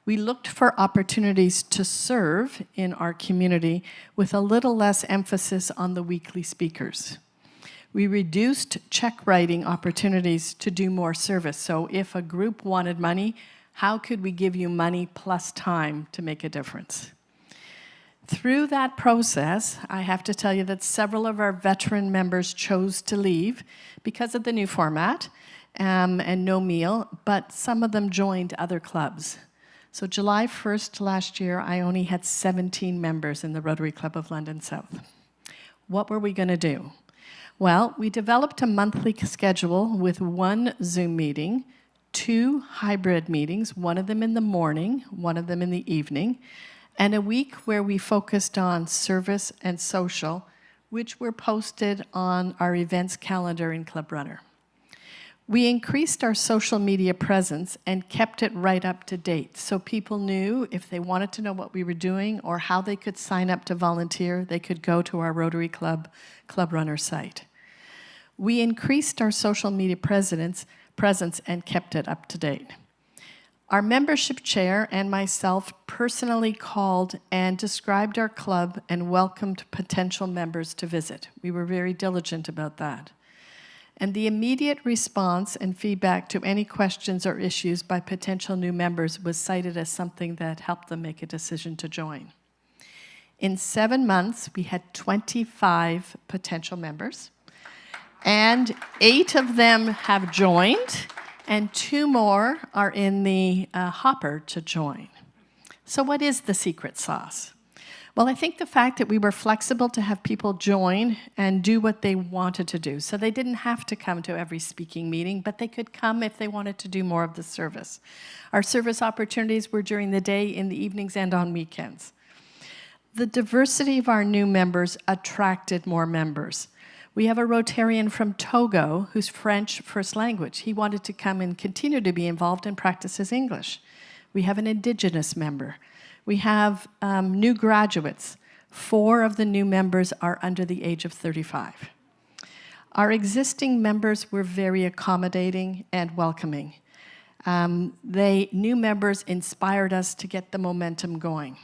S17: We looked for opportunities to serve in our community with a little less emphasis on the weekly speakers. We reduced check writing opportunities to do more service. So if a group wanted money, How could we give you money plus time to make a difference? Through that process, I have to tell you that several of our veteran members chose to leave because of the new format and no meal, but some of them joined other clubs. So July 1st last year, I only had 17 members in the Rotary Club of London South. What were we going to do? Well, we developed a monthly schedule with 1 Zoom meeting, 2 hybrid meetings, one of them in the morning, one of them in the evening, and a week where we focused on service and social, which were posted on our events calendar in Club Runner. We increased our social media presence and kept it right up to date, so people knew if they wanted to know what we were doing or how they could sign up to volunteer, they could go to our Rotary Club Club Runner site. We increased our social media presence and kept it up to date. Our membership chair and myself personally called and described our club and welcomed potential members to visit. We were very diligent about that. And the immediate response and feedback to any questions or issues by potential new members was cited as something that helped them make a decision to join. In 7 months, we had 25 potential members, and 8 of them have joined, and 2 more are in the hopper to join. So what is the secret sauce? Well, I think the fact that we were flexible to have people join and do what they wanted to do. So they didn't have to come to every speaking meeting, but they could come if they wanted to do more of the service. Our service opportunities were during the day, in the evenings, and on weekends. The diversity of our new members attracted more members. We have a Rotarian from Togo who's French first language. He wanted to come and continue to be involved and practice his English. We have an Indigenous member. We have new graduates. 4 of the new members are under the age of 35. Our existing members were very accommodating and welcoming. New members inspired us to get the momentum going.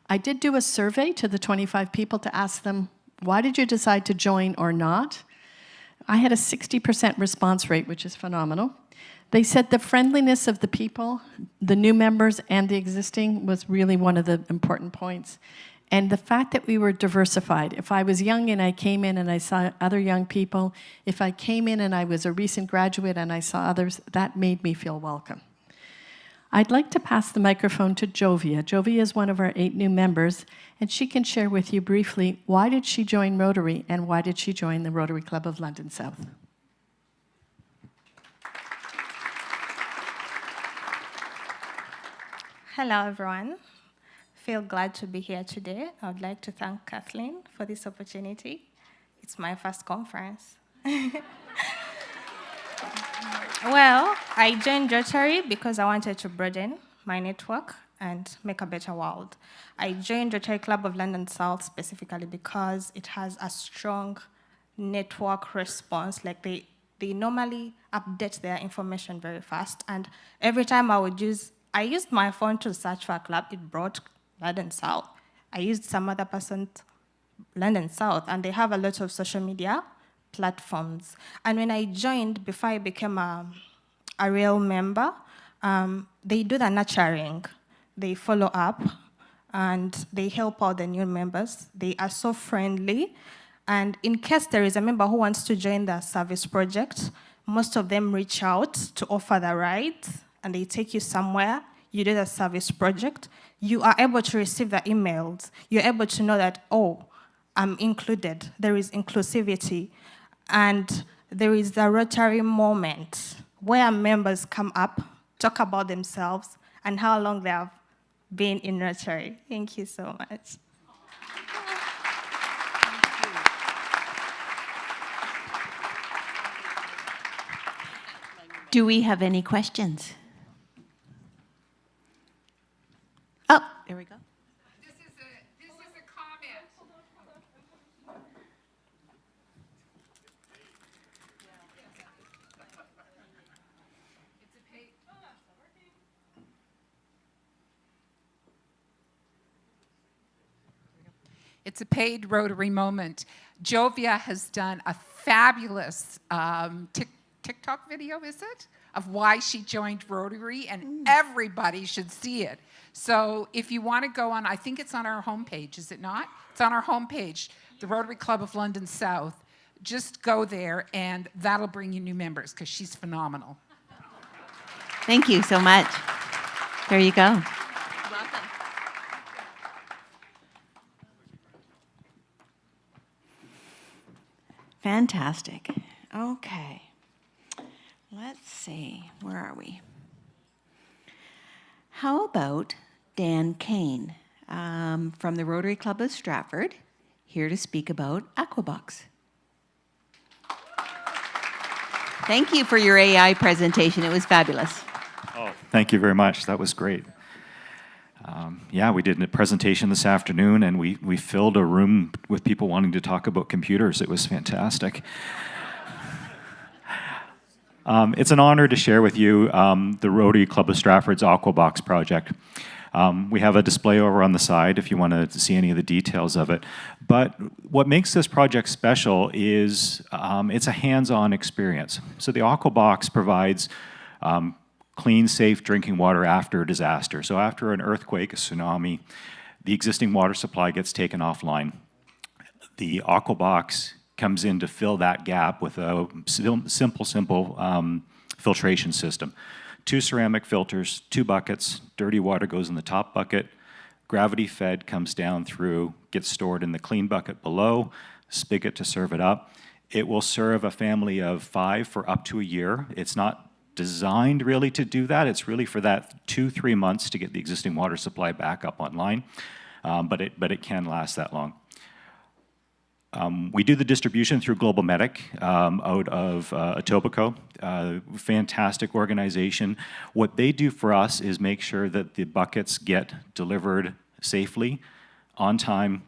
S17: I did do a survey to the 25 people to ask them, why did you decide to join or not? I had a 60% response rate, which is phenomenal. They said the friendliness of the people, the new members and the existing, was really one of the important points. And the fact that we were diversified. If I was young and I came in and I saw other young people, if I came in and I was a recent graduate and I saw others, that made me feel welcome. I'd like to pass the microphone to Jovia. Jovia is one of our 8 new members, and she can share with you briefly why did she join Rotary and why did she join the Rotary Club of London South.
S18: Hello, everyone. Feel glad to be here today. I would like to thank Kathleen for this opportunity. It's my first conference. Well, I joined Rotary because I wanted to broaden my network and make a better world. I joined Rotary Club of London South specifically because it has a strong network response. Like they normally update their information very fast, and every time I used my phone to search for a club, it brought London South. I used some other person's London South, and they have a lot of social media platforms. And when I joined, before I became a real member, they do the nurturing. They follow up, and they help out the new members. They are so friendly. And in case there is a member who wants to join the service project, most of them reach out to offer the rides, and they take you somewhere. You do the service project. You are able to receive the emails. You're able to know that, oh, I'm included. There is inclusivity. And there is the Rotary moment where members come up, talk about themselves, and how long they have been in Rotary. Thank you so much.
S19: Do we have any questions? Oh, there we go.
S20: This is a comment. It's a paid Rotary moment. Jovia has done a fabulous TikTok TikTok video, is it? Of why she joined Rotary, and everybody should see it. So if you want to go on, I think it's on our homepage, is it not? It's on our homepage, the Rotary Club of London South. Just go there, and that'll bring you new members, because she's phenomenal.
S19: Thank you so much. There you go.
S13: Welcome.
S19: Fantastic. Okay. Let's see. Where are we? How about Dan Kane from the Rotary Club of Stratford, here to speak about Aquabox. Thank you for your AI presentation. It was fabulous.
S21: Oh, thank you very much. That was great. Yeah, we did a presentation this afternoon, and we filled a room with people wanting to talk about computers. It was fantastic. It's an honor to share with you the Rotary Club of Stratford's Aquabox project. We have a display over on the side if you want to see any of the details of it. But what makes this project special is it's a hands-on experience. So the Aquabox provides clean, safe drinking water after a disaster. So after an earthquake, a tsunami, the existing water supply gets taken offline. The Aquabox comes in to fill that gap with a simple filtration system. 2 ceramic filters, 2 buckets, dirty water goes in the top bucket, gravity fed comes down through, gets stored in the clean bucket below, spigot to serve it up. It will serve a family of 5 for up to a year. It's not designed really to do that. It's really for that 2-3 months to get the existing water supply back up online, but it can last that long. We do the distribution through Global Medic out of Etobicoke, fantastic organization. What they do for us is make sure that the buckets get delivered safely, on time,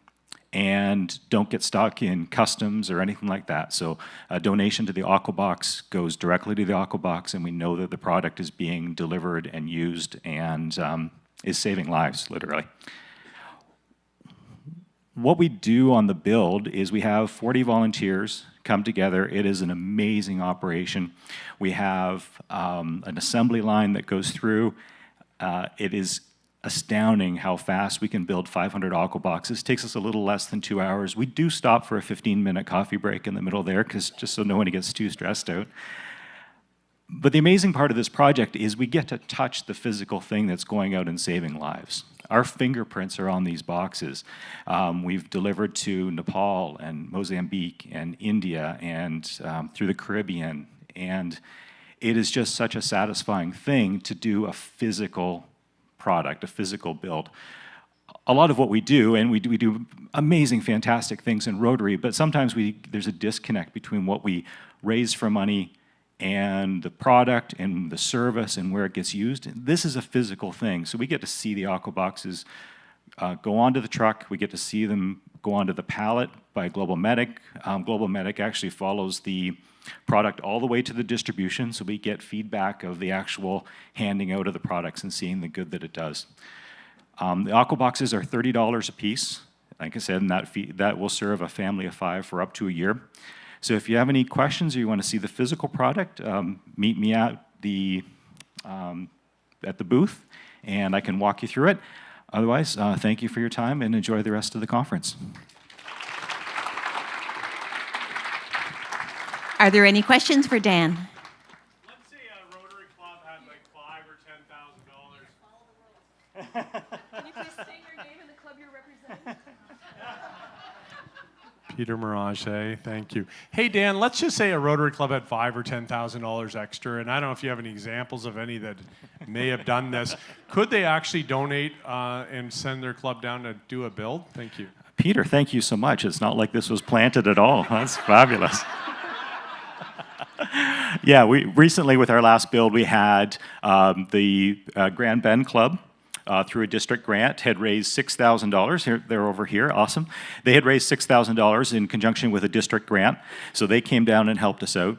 S21: and don't get stuck in customs or anything like that. So a donation to the Aquabox goes directly to the Aquabox, and we know that the product is being delivered and used and is saving lives, literally. What we do on the build is we have 40 volunteers come together. It is an amazing operation. We have an assembly line that goes through. It is astounding how fast we can build 500 Aquaboxes. It takes us a little less than 2 hours. We do stop for a 15-minute coffee break in the middle there, just so no one gets too stressed out. But the amazing part of this project is we get to touch the physical thing that's going out and saving lives. Our fingerprints are on these boxes. We've delivered to Nepal and Mozambique and India and through the Caribbean. And it is just such a satisfying thing to do a physical product, a physical build. A lot of what we do, and we do amazing, fantastic things in Rotary, but sometimes there's a disconnect between what we raise for money and the product and the service and where it gets used. This is a physical thing, so we get to see the Aquaboxes go onto the truck. We get to see them go onto the pallet by Global Medic. Global Medic actually follows the product all the way to the distribution, so we get feedback of the actual handing out of the products and seeing the good that it does. The Aquaboxes are $30 a piece, like I said, and that will serve a family of 5 for up to a year. So if you have any questions or you want to see the physical product, meet me at the booth, and I can walk you through it. Otherwise, thank you for your time and enjoy the rest of the conference.
S19: Are there any questions for Dan?
S22: Let's say a Rotary Club had like $5,000 or $10,000.
S23: Can you please state your name and the club you're representing?
S22: Peter Mirage, thank you. Hey Dan, let's just say a Rotary Club had $5,000 or $10,000 extra, and I don't know if you have any examples of any that may have done this. Could they actually donate and send their club down to do a build? Thank you.
S21: Peter, thank you so much. It's not like this was planted at all. That's fabulous. Yeah, we recently with our last build, we had the Grand Bend Club through a district grant had raised $6,000. They're over here, awesome. They had raised $6,000 in conjunction with a district grant, so they came down and helped us out.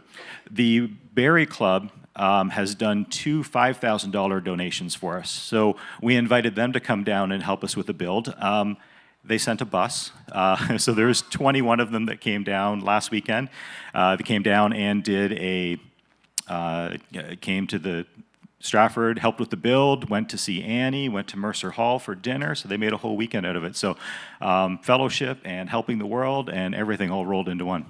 S21: The Barrie Club has done 2 $5,000 donations for us, so we invited them to come down and help us with the build. They sent a bus, so there's 21 of them that came down last weekend. They came down and did a came to the Stratford, helped with the build, went to see Annie, went to Mercer Hall for dinner, so they made a whole weekend out of it. So fellowship and helping the world and everything all rolled into one.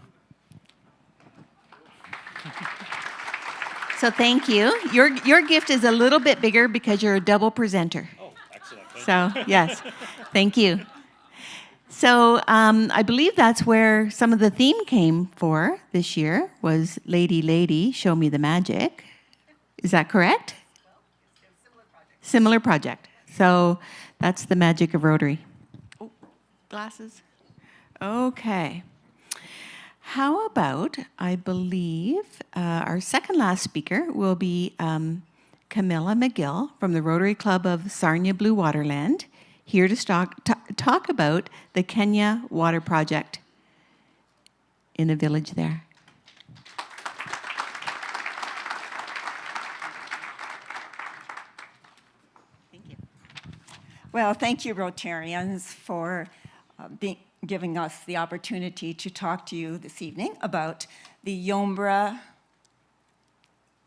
S19: So thank you. Your gift is a little bit bigger because you're a double presenter.
S21: Oh, excellent.
S19: So yes, thank you. So I believe that's where some of the theme came for this year was Lady, Lady, Show Me the Magic. Is that correct? Similar project. So that's the magic of Rotary. Oh, glasses. Okay. How about, I believe, our second last speaker will be Camilla McGill from the Rotary Club of Sarnia Blue Waterland, here to talk about the Kenya Water Project in the village there.
S1: Well, thank you, Rotarians, for giving us the opportunity to talk to you this evening about the Yombra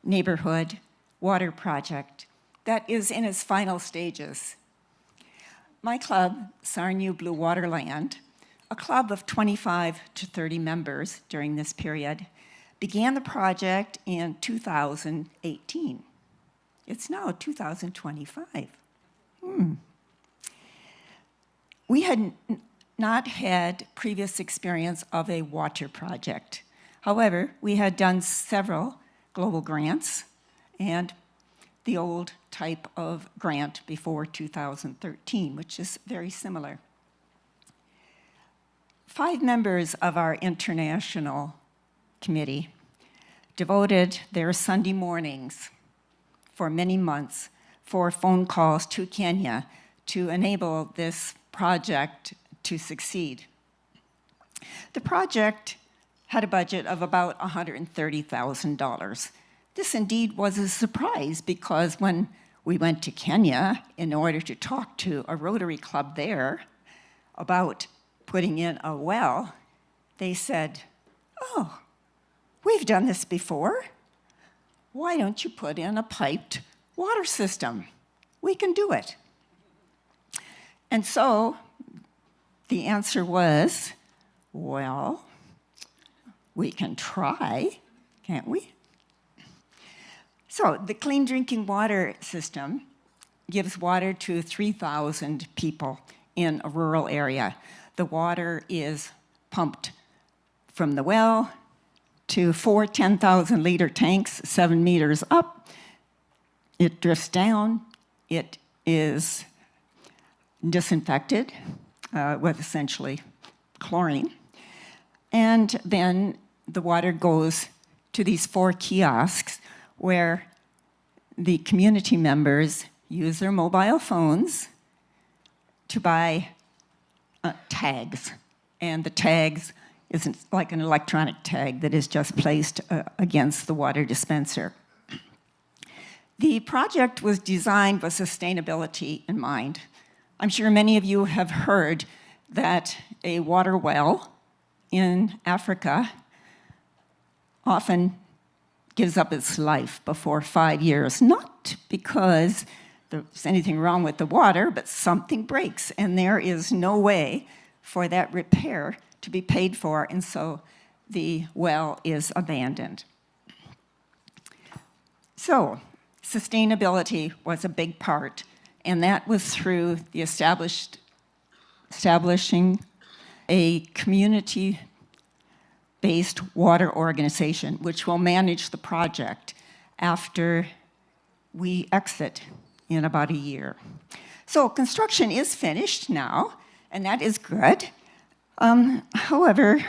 S1: Neighborhood Water Project that is in its final stages. My club, Sarnia Blue Waterland, a club of 25 to 30 members during this period, began the project in 2018. It's now 2025. We had not had previous experience of a water project. However, we had done several global grants and the old type of grant before 2013, which is very similar. 5 members of our international committee devoted their Sunday mornings for many months for phone calls to Kenya to enable this project to succeed. The project had a budget of about $130,000. This indeed was a surprise because when we went to Kenya in order to talk to a Rotary Club there about putting in a well, they said, "Oh, we've done this before. Why don't you put in a piped water system? We can do it." And so the answer was, well, we can try, can't we? So the clean drinking water system gives water to 3,000 people in a rural area. The water is pumped from the well to 4 10,000-liter tanks, 7 meters up. It drifts down. It is disinfected with essentially chlorine. And then the water goes to these 4 kiosks where the community members use their mobile phones to buy tags. And the tags isn't like an electronic tag that is just placed against the water dispenser. The project was designed with sustainability in mind. I'm sure many of you have heard that a water well in Africa often gives up its life before 5 years, not because there's anything wrong with the water, but something breaks, and there is no way for that repair to be paid for, and so the well is abandoned. So, sustainability was a big part, and that was through the establishing a community-based water organization, which will manage the project after we exit in about a year. So construction is finished now, and that is good. However,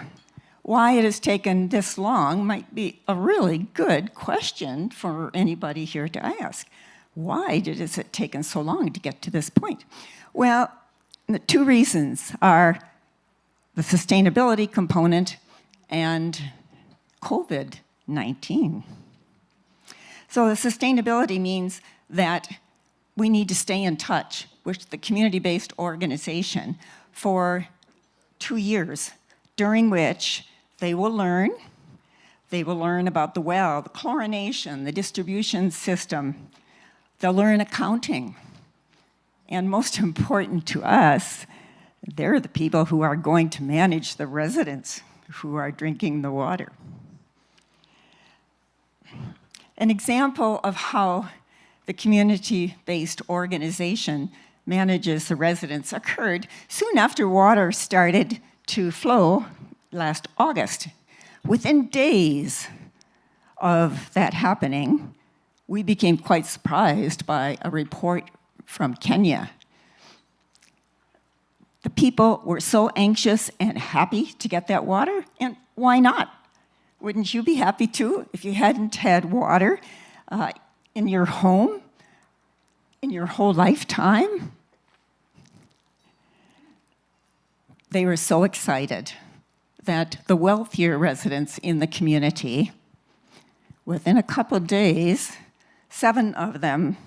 S1: why it has taken this long might be a really good question for anybody here to ask. Why has it taken so long to get to this point? Well, the 2 reasons are the sustainability component and COVID-19. So the sustainability means that we need to stay in touch with the community-based organization for 2 years, during which they will learn, They will learn about the well, the chlorination, the distribution system. They'll learn accounting. And most important to us, they're the people who are going to manage the residents who are drinking the water. An example of how the community-based organization manages the residents occurred soon after water started to flow last August. Within days of that happening, we became quite surprised by a report from Kenya. The people were so anxious and happy to get that water, and why not? Wouldn't you be happy too if you hadn't had water in your home in your whole lifetime? They were so excited that the wealthier residents in the community, within a couple days, 7 of them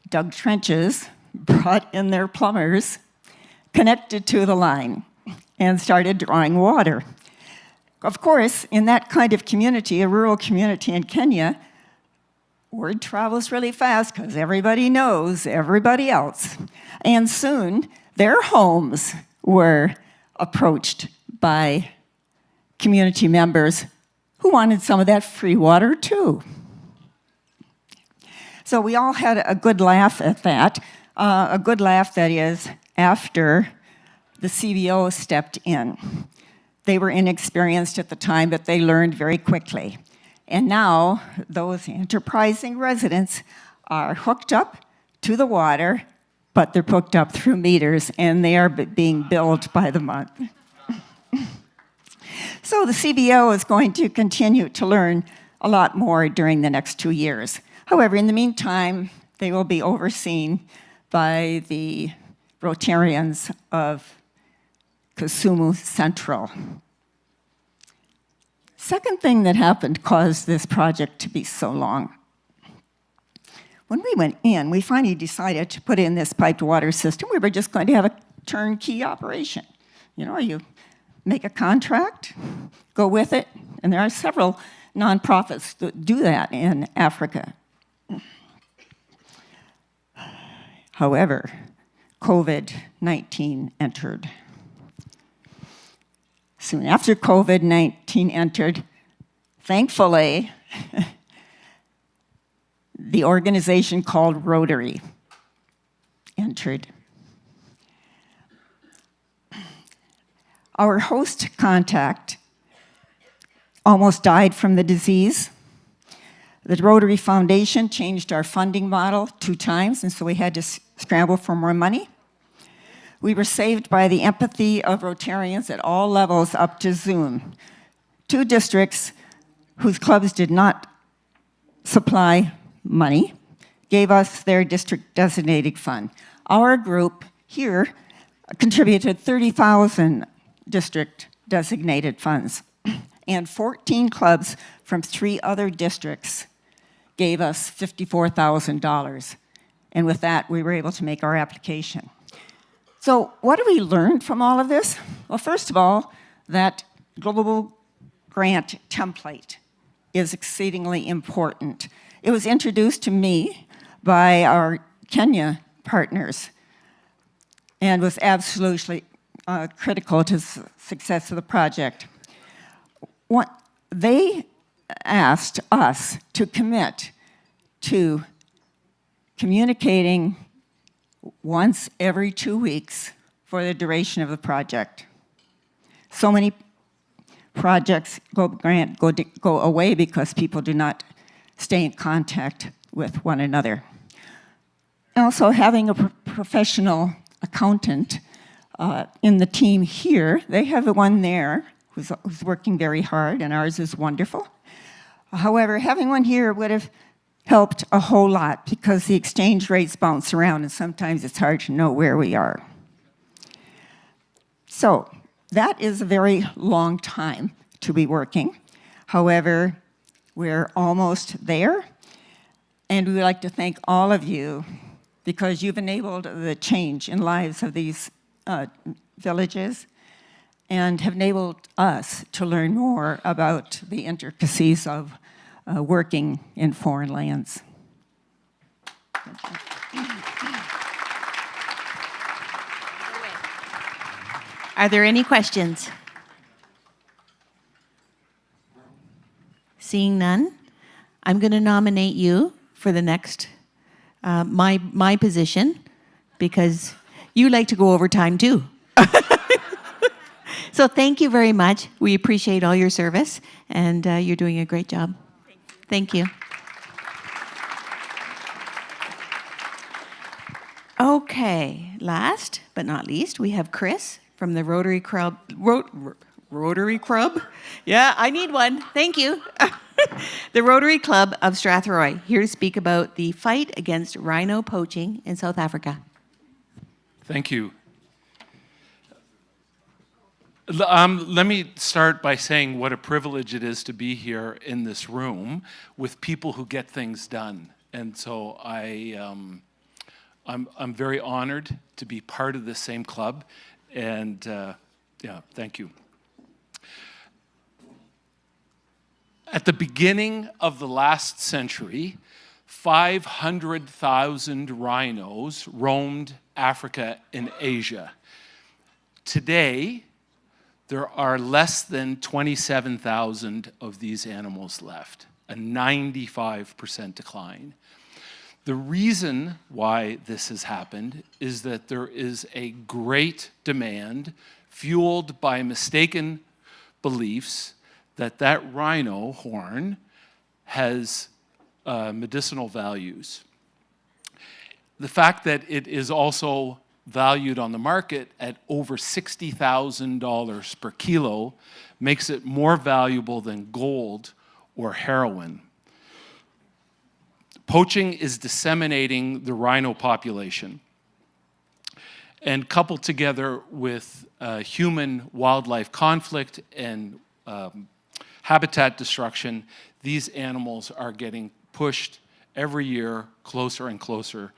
S1: dug trenches, brought in their plumbers, connected to the line, and started drawing water. Of course, in that kind of community, a rural community in Kenya, word travels really fast because everybody knows everybody else. And soon, their homes were approached by community members who wanted some of that free water too. So we all had a good laugh at that. A good laugh, that is, after the CBO stepped in. They were inexperienced at the time, but they learned very quickly. And now, those enterprising residents are hooked up to the water, but they're hooked up through meters, and they are being billed by the month. So the CBO is going to continue to learn a lot more during the next 2 years. However, in the meantime, they will be overseen by the Rotarians of Kisumu Central. Second thing that happened caused this project to be so long. When we went in, we finally decided to put in this piped water system. We were just going to have a turnkey operation. You know, you make a contract, go with it, and there are several nonprofits that do that in Africa. However, COVID-19 entered. Soon after COVID-19 entered, thankfully, the organization called Rotary entered. Our host contact almost died from the disease. The Rotary Foundation changed our funding model 2 times, and so we had to scramble for more money. We were saved by the empathy of Rotarians at all levels up to Zoom. 2 districts whose clubs did not supply money gave us their district designated fund. Our group here contributed 30,000 district designated funds, and 14 clubs from 3 other districts gave us $54,000. And with that, we were able to make our application. So what do we learn from all of this? Well, first of all, that global grant template is exceedingly important. It was introduced to me by our Kenya partners and was absolutely critical to the success of the project. They asked us to commit to communicating once every 2 weeks for the duration of the project. So many projects go away because people do not stay in contact with one another. Also, having a professional accountant in the team here, they have one there who's working very hard, and ours is wonderful. However, having one here would have helped a whole lot because the exchange rates bounce around and sometimes it's hard to know where we are. So that is a very long time to be working. However, we're almost there, and we would like to thank all of you because you've enabled the change in lives of these villages, and have enabled us to learn more about the intricacies of working in foreign lands.
S19: Are there any questions? Seeing none, I'm going to nominate you for the next, my position, because you like to go overtime too. So thank you very much. We appreciate all your service, and you're doing a great job. Thank you. Okay, last but not least, we have Chris from the Rotary Club. Rotary Club? Yeah, I need one. Thank you. The Rotary Club of Strathroy, here to speak about the fight against rhino poaching in South Africa.
S2: Thank you. Let me start by saying what a privilege it is to be here in this room with people who get things done. And so I'm very honored to be part of the same club. And yeah, thank you. At the beginning of the last century, 500,000 rhinos roamed Africa and Asia. Today, there are less than 27,000 of these animals left, a 95% decline. The reason why this has happened is that there is a great demand fueled by mistaken beliefs that that rhino horn has medicinal values. The fact that it is also valued on the market at over $60,000 per kilo makes it more valuable than gold or heroin. Poaching is disseminating the rhino population. And coupled together with human-wildlife conflict and habitat destruction, these animals are getting pushed every year closer and closer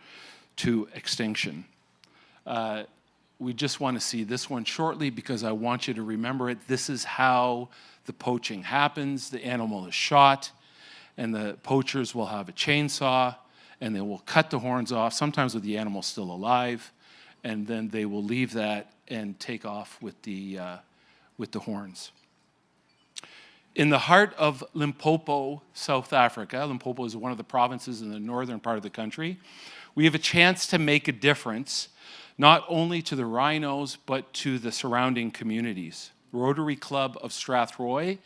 S2: to extinction. We just want to see this one shortly because I want you to remember it. This is how the poaching happens. The animal is shot, and the poachers will have a chainsaw, and they will cut the horns off, sometimes with the animal still alive, and then they will leave that and take off with the horns. In the heart of Limpopo, South Africa, Limpopo is one of the provinces in the northern part of the country, we have a chance to make a difference, not only to the rhinos, but to the surrounding communities. Rotary Club of Strathroy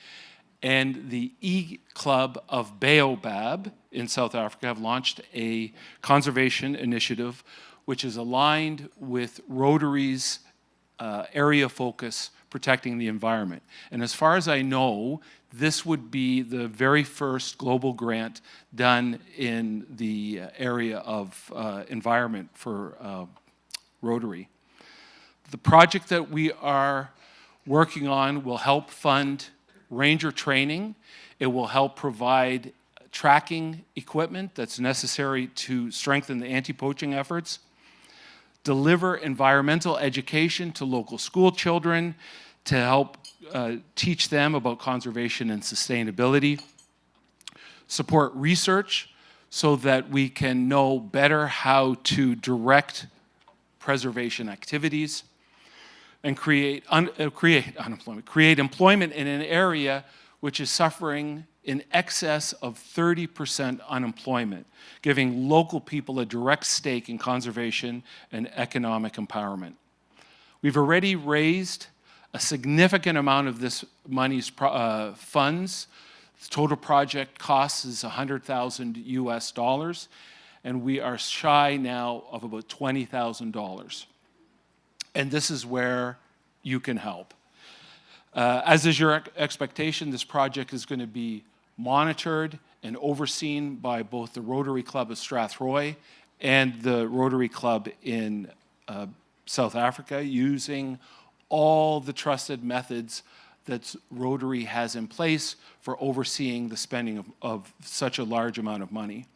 S2: and the E-Club of Baobab in South Africa have launched a conservation initiative which is aligned with Rotary's area focus protecting the environment. And as far as I know, this would be the very first global grant done in the area of environment for Rotary. The project that we are working on will help fund ranger training. It will help provide tracking equipment that's necessary to strengthen the anti-poaching efforts, deliver environmental education to local school children to help teach them about conservation and sustainability, support research so that we can know better how to direct preservation activities, and create employment in an area which is suffering in excess of 30% unemployment, giving local people a direct stake in conservation and economic empowerment. We've already raised a significant amount of this money's funds. The total project cost is $100,000 US, and we are shy now of about $20,000. And this is where you can help. As is your expectation, this project is going to be monitored and overseen by both the Rotary Club of Strathroy and the Rotary Club in South Africa, using all the trusted methods that Rotary has in place for overseeing the spending of such a large amount of money.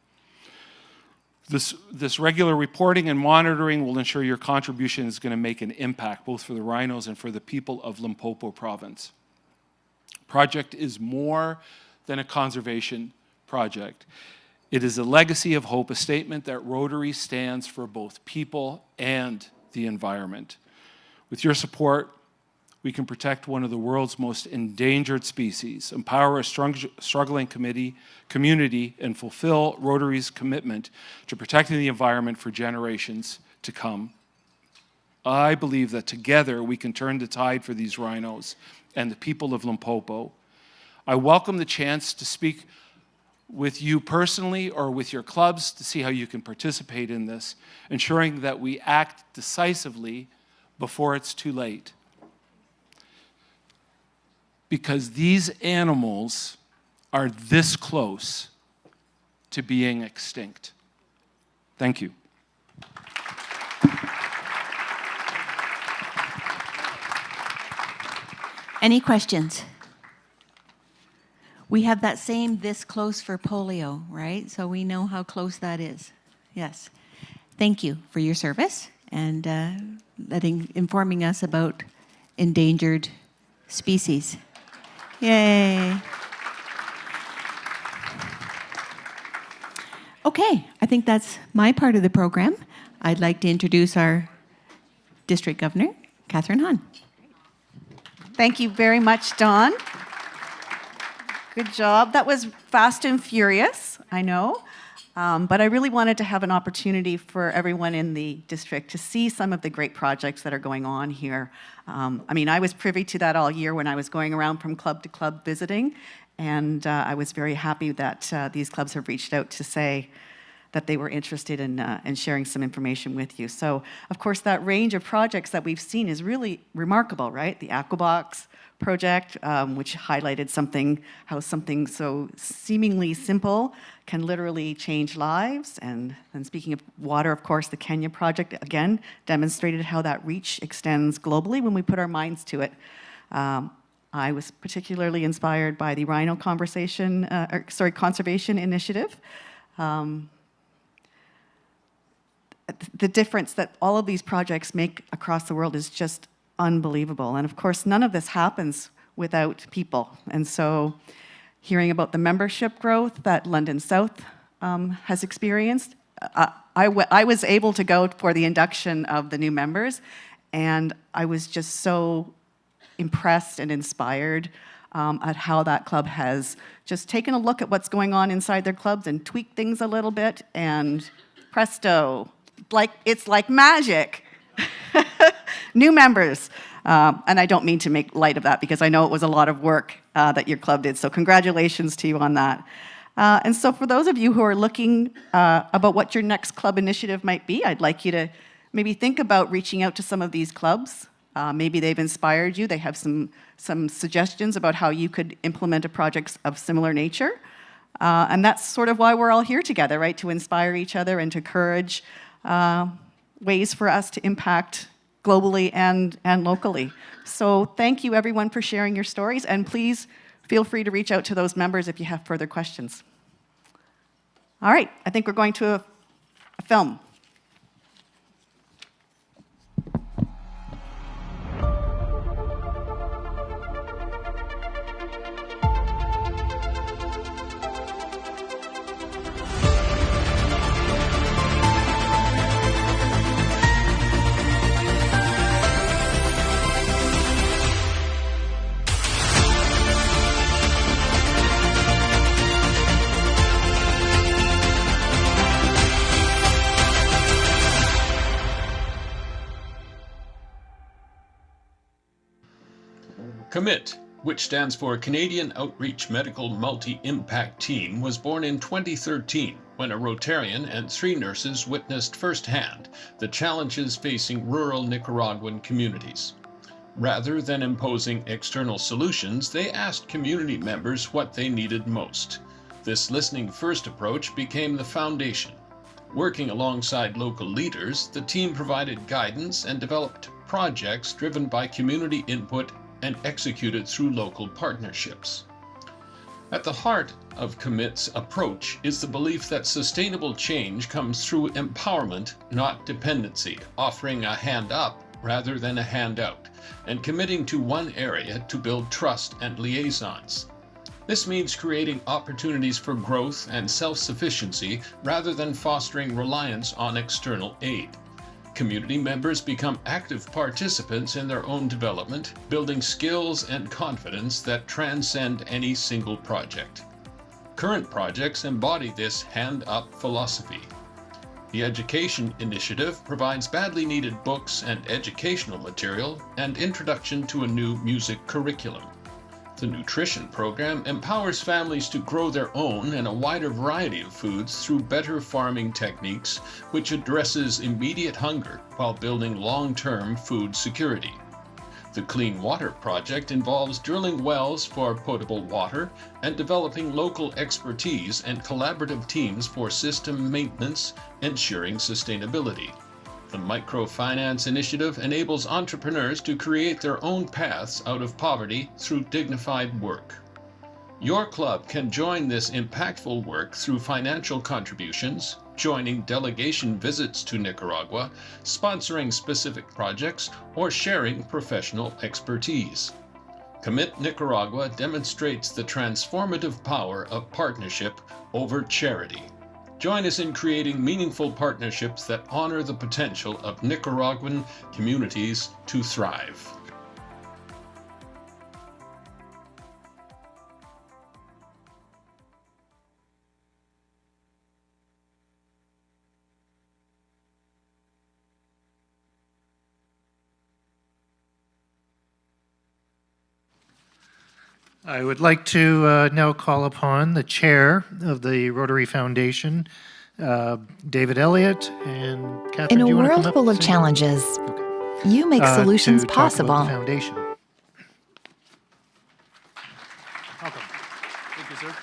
S2: This regular reporting and monitoring will ensure your contribution is going to make an impact, both for the rhinos and for the people of Limpopo Province. Project is more than a conservation project. It is a legacy of hope, a statement that Rotary stands for both people and the environment. With your support, we can protect one of the world's most endangered species, empower a struggling community, and fulfill Rotary's commitment to protecting the environment for generations to come. I believe that together we can turn the tide for these rhinos and the people of Limpopo. I welcome the chance to speak with you personally or with your clubs to see how you can participate in this, ensuring that we act decisively before it's too late. Because these animals are this close to being extinct. Thank you.
S19: Any questions? We have that same this close for polio, right? So we know how close that is. Yes. Thank you for your service and informing us about endangered species. Yay. Okay, I think that's my part of the program. I'd like to introduce our District Governor, Catherine Hahn.
S3: Thank you very much, Dawn. Good job. That was fast and furious, I know. But I really wanted to have an opportunity for everyone in the district to see some of the great projects that are going on here. I mean, I was privy to that all year when I was going around from club to club visiting, and I was very happy that these clubs have reached out to say that they were interested in sharing some information with you. So, of course, that range of projects that we've seen is really remarkable, right? The Aquabox project, which highlighted how something so seemingly simple can literally change lives. And speaking of water, of course, the Kenya project, again, demonstrated how that reach extends globally when we put our minds to it. I was particularly inspired by the Rhino Conservation Initiative. The difference that all of these projects make across the world is just unbelievable. And of course, none of this happens without people. And so hearing about the membership growth that London South has experienced, I was able to go for the induction of the new members, and I was just so impressed and inspired at how that club has just taken a look at what's going on inside their clubs and tweaked things a little bit, and presto, it's like magic. New members. And I don't mean to make light of that because I know it was a lot of work that your club did. So congratulations to you on that. And so for those of you who are looking about what your next club initiative might be, I'd like you to maybe think about reaching out to some of these clubs. Maybe they've inspired you. They have some suggestions about how you could implement a project of similar nature. And that's sort of why we're all here together, right? To inspire each other and to encourage ways for us to impact globally and locally. So thank you everyone for sharing your stories, and please feel free to reach out to those members if you have further questions. All right, I think we're going to a film.
S4: COMMIT, which stands for Canadian Outreach Medical Multi-Impact Team, was born in 2013 when a Rotarian and 3 nurses witnessed firsthand the challenges facing rural Nicaraguan communities. Rather than imposing external solutions, they asked community members what they needed most. This listening first approach became the foundation. Working alongside local leaders, the team provided guidance and developed projects driven by community input and executed through local partnerships. At the heart of Commit's approach is the belief that sustainable change comes through empowerment, not dependency, offering a hand up rather than a handout, and committing to one area to build trust and liaisons. This means creating opportunities for growth and self-sufficiency rather than fostering reliance on external aid. Community members become active participants in their own development, building skills and confidence that transcend any single project. Current projects embody this hand-up philosophy. The Education Initiative provides badly needed books and educational material and introduction to a new music curriculum. The nutrition program empowers families to grow their own and a wider variety of foods through better farming techniques, which addresses immediate hunger while building long-term food security. The Clean Water Project involves drilling wells for potable water and developing local expertise and collaborative teams for system maintenance, ensuring sustainability. The Microfinance Initiative enables entrepreneurs to create their own paths out of poverty through dignified work. Your club can join this impactful work through financial contributions, joining delegation visits to Nicaragua, sponsoring specific projects, or sharing professional expertise. Commit Nicaragua demonstrates the transformative power of partnership over charity. Join us in creating meaningful partnerships that honor the potential of Nicaraguan communities to thrive.
S5: I would like to now call upon the chair of the Rotary Foundation, David Elliott, and Catherine.
S10: In a
S5: do you wanna come
S10: world
S5: up
S10: full
S5: and
S10: of
S5: say
S10: challenges, you make solutions
S5: to talk about
S10: possible.
S5: the foundation.
S8: Welcome. Thank you, sir.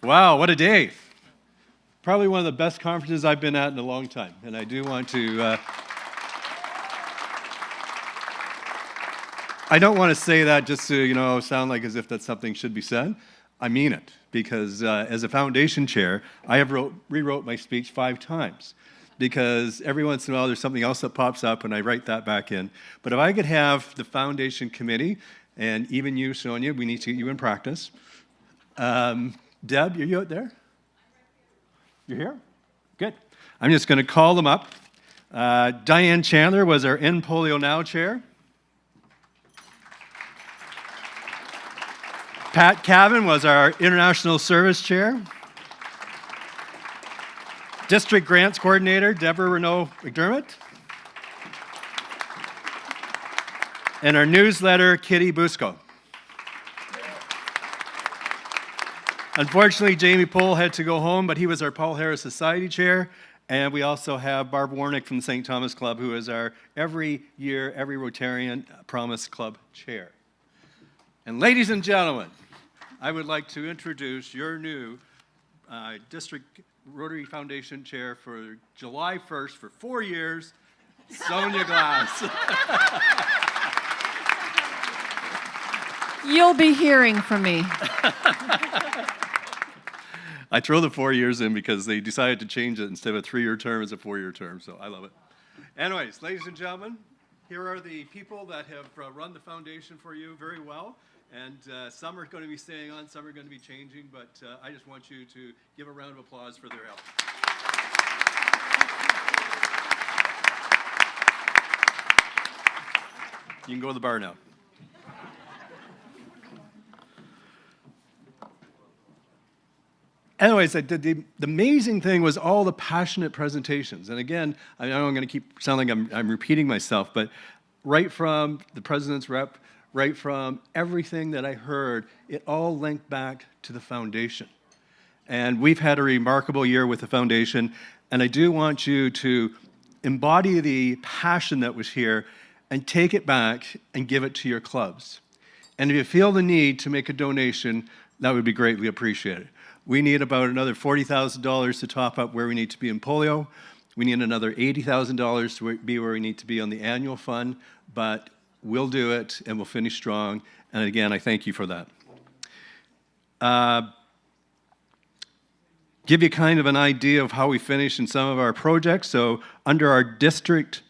S8: Wow, what a day. Probably one of the best conferences I've been at in a long time. And I do want to, I don't want to say that just to, sound like as if that's something should be said. I mean it, because as a foundation chair, I have rewrote my speech 5 times. Because every once in a while there's something else that pops up and I write that back in. But if I could have the foundation committee, and even you, Sonia, we need to get you in practice. Deb, are you out there? You're here? Good. I'm just going to call them up. Diane Chandler was our End Polio Now chair. Pat Cavan was our International Service Chair. District Grants Coordinator, Deborah Renaud McDermott. And our newsletter, Kitty Busco. Unfortunately, Jamie Pohl had to go home, but he was our Paul Harris Society Chair. And we also have Barb Warnick from the St. Thomas Club, who is our every year, every Rotarian Promise Club Chair. And ladies and gentlemen, I would like to introduce your new District Rotary Foundation Chair for July 1st for 4 years, Sonia Glass.
S11: You'll be hearing from me.
S8: I throw the 4 years in because they decided to change it instead of a 3-year term as a 4-year term, so I love it. Anyways, ladies and gentlemen, here are the people that have run the foundation for you very well. And some are going to be staying on, some are going to be changing, but I just want you to give a round of applause for their help. You can go to the bar now. Anyways, the amazing thing was all the passionate presentations. And again, I know I'm going to keep sounding like I'm repeating myself, but right from the president's rep, right from everything that I heard, it all linked back to the foundation. And we've had a remarkable year with the foundation, and I do want you to embody the passion that was here and take it back and give it to your clubs. And if you feel the need to make a donation, that would be greatly appreciated. We need about another $40,000 to top up where we need to be in polio. We need another $80,000 to be where we need to be on the annual fund, but we'll do it and we'll finish strong. And again, I thank you for that.
S11: give you kind of an idea of how we finish in some of our projects. So under our district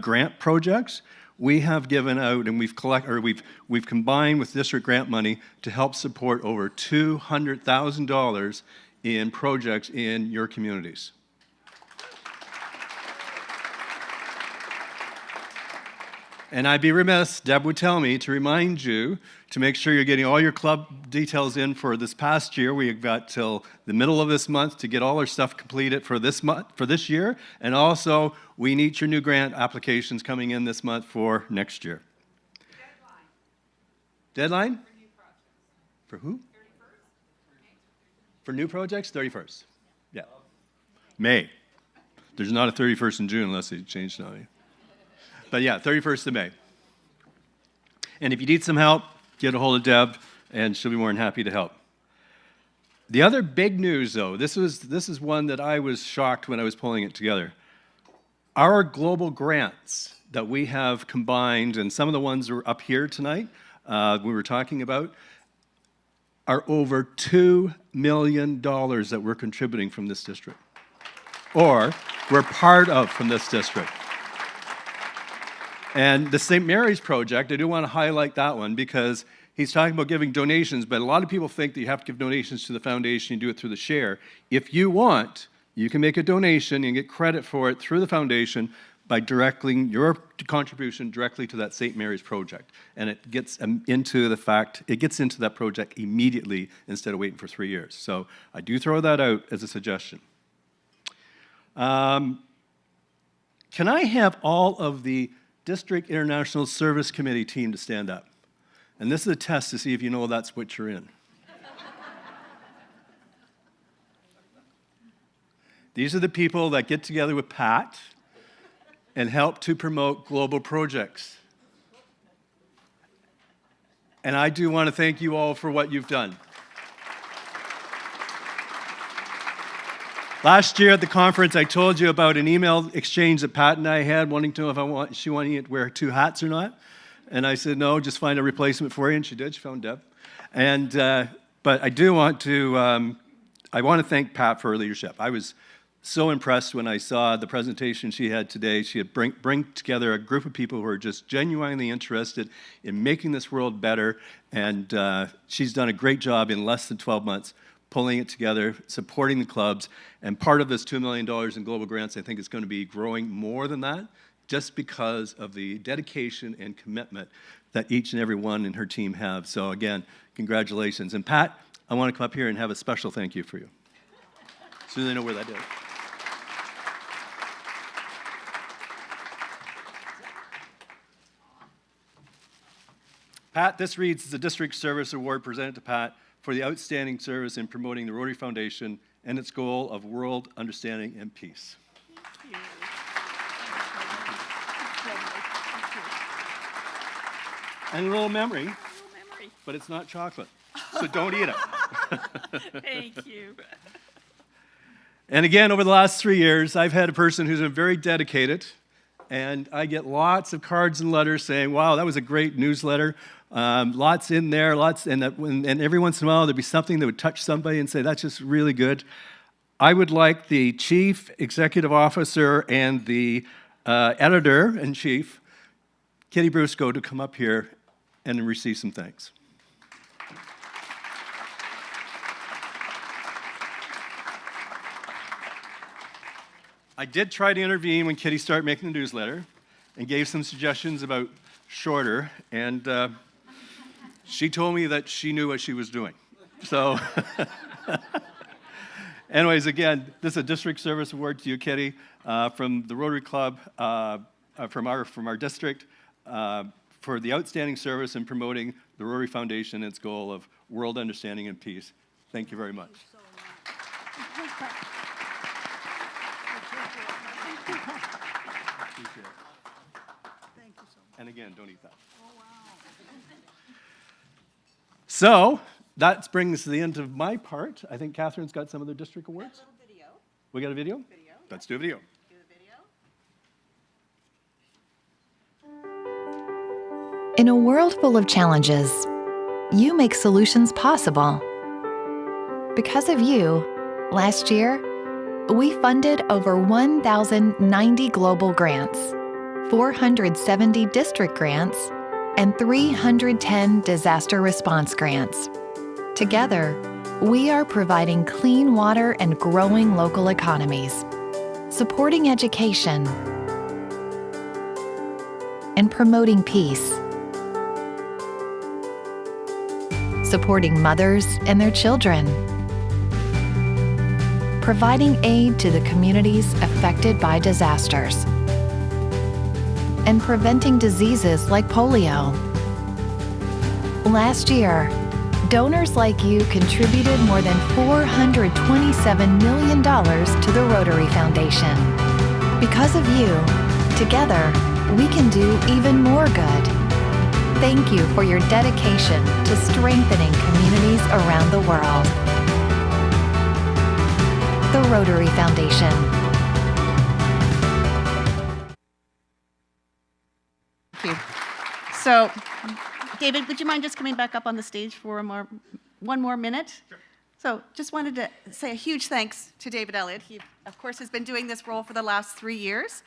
S11: grant projects, we have given out and we've combined with district grant money to help support over $200,000 in projects in your communities. And I'd be remiss, Deb would tell me, to remind you to make sure you're getting all your club details in for this past year. We've got till the middle of this month to get all our stuff completed for this month, for this year. And also, we need your new grant applications coming in this month for next year. Deadline? For who? 31st. For new projects, 31st. Yeah. May. There's not a 31st in June unless they change now. But yeah, 31st of May. And if you need some help, get a hold of Deb, and she'll be more than happy to help. The other big news, though, this is one that I was shocked when I was pulling it together. Our global grants that we have combined, and some of the ones are up here tonight, we were talking about, are over $2 million that we're contributing from this district, or we're part of from this district. And the St. Mary's Project, I do want to highlight that one because he's talking about giving donations, but a lot of people think that you have to give donations to the foundation and do it through the share. If you want, you can make a donation and get credit for it through the foundation by directing your contribution directly to that St. Mary's Project. And it gets into that project immediately instead of waiting for 3 years. So I do throw that out as a suggestion. Can I have all of the District International Service Committee team to stand up? And this is a test to see if you know that's what you're in. These are the people that get together with Pat and help to promote global projects. And I do want to thank you all for what you've done. Last year at the conference, I told you about an email exchange that Pat and I had, wanting to know if she wanted to wear 2 hats or not. And I said, no, just find a replacement for you. And she did. She found Deb. And, but I do want to, I want to thank Pat for her leadership. I was so impressed when I saw the presentation she had today. She had bring together a group of people who are just genuinely interested in making this world better. And she's done a great job in less than 12 months. Pulling it together, supporting the clubs, and part of this $2 million in global grants, I think is going to be growing more than that, just because of the dedication and commitment that each and every one in her team have. So again, congratulations. And Pat, I want to come up here and have a special thank you for you. As soon as I know where that is. Pat, this reads as a District Service Award presented to Pat for the outstanding service in promoting the Rotary Foundation and its goal of world understanding and peace. Thank you. And a little memory, but it's not chocolate, so don't eat it.
S17: Thank you.
S11: And again, over the last 3 years, I've had a person who's been very dedicated, and I get lots of cards and letters saying, wow, that was a great newsletter. Lots in there, and every once in a while there'd be something that would touch somebody and say, that's just really good. I would like the Chief Executive Officer and the Editor-in-Chief, Kitty Brusco, to come up here and receive some thanks. I did try to intervene when Kitty started making the newsletter and gave some suggestions about shorter, and she told me that she knew what she was doing. So anyways, again, this is a District Service Award to you, Kitty, from the Rotary Club, from our district, for the outstanding service in promoting the Rotary Foundation and its goal of world understanding and peace. Thank you very much. And again, don't eat that. Oh, wow. So that brings us to the end of my part. I think Catherine's got some of the district awards. We got a video? Let's do a video.
S10: In a world full of challenges, you make solutions possible. Because of you, last year, we funded over 1,090 global grants, 470 district grants, and 310 disaster response grants. Together, we are providing clean water and growing local economies, supporting education, and promoting peace, supporting mothers and their children, providing aid to the communities affected by disasters, and preventing diseases like polio. Last year, donors like you contributed more than $427 million to the Rotary Foundation. Because of you, together, we can do even more good. Thank you for your dedication to strengthening communities around the world. The Rotary Foundation.
S3: Thank you. So, David, would you mind just coming back up on the stage for one more minute? Sure. So, just wanted to say a huge thanks to David Elliott. He, of course, has been doing this role for the last 3 years.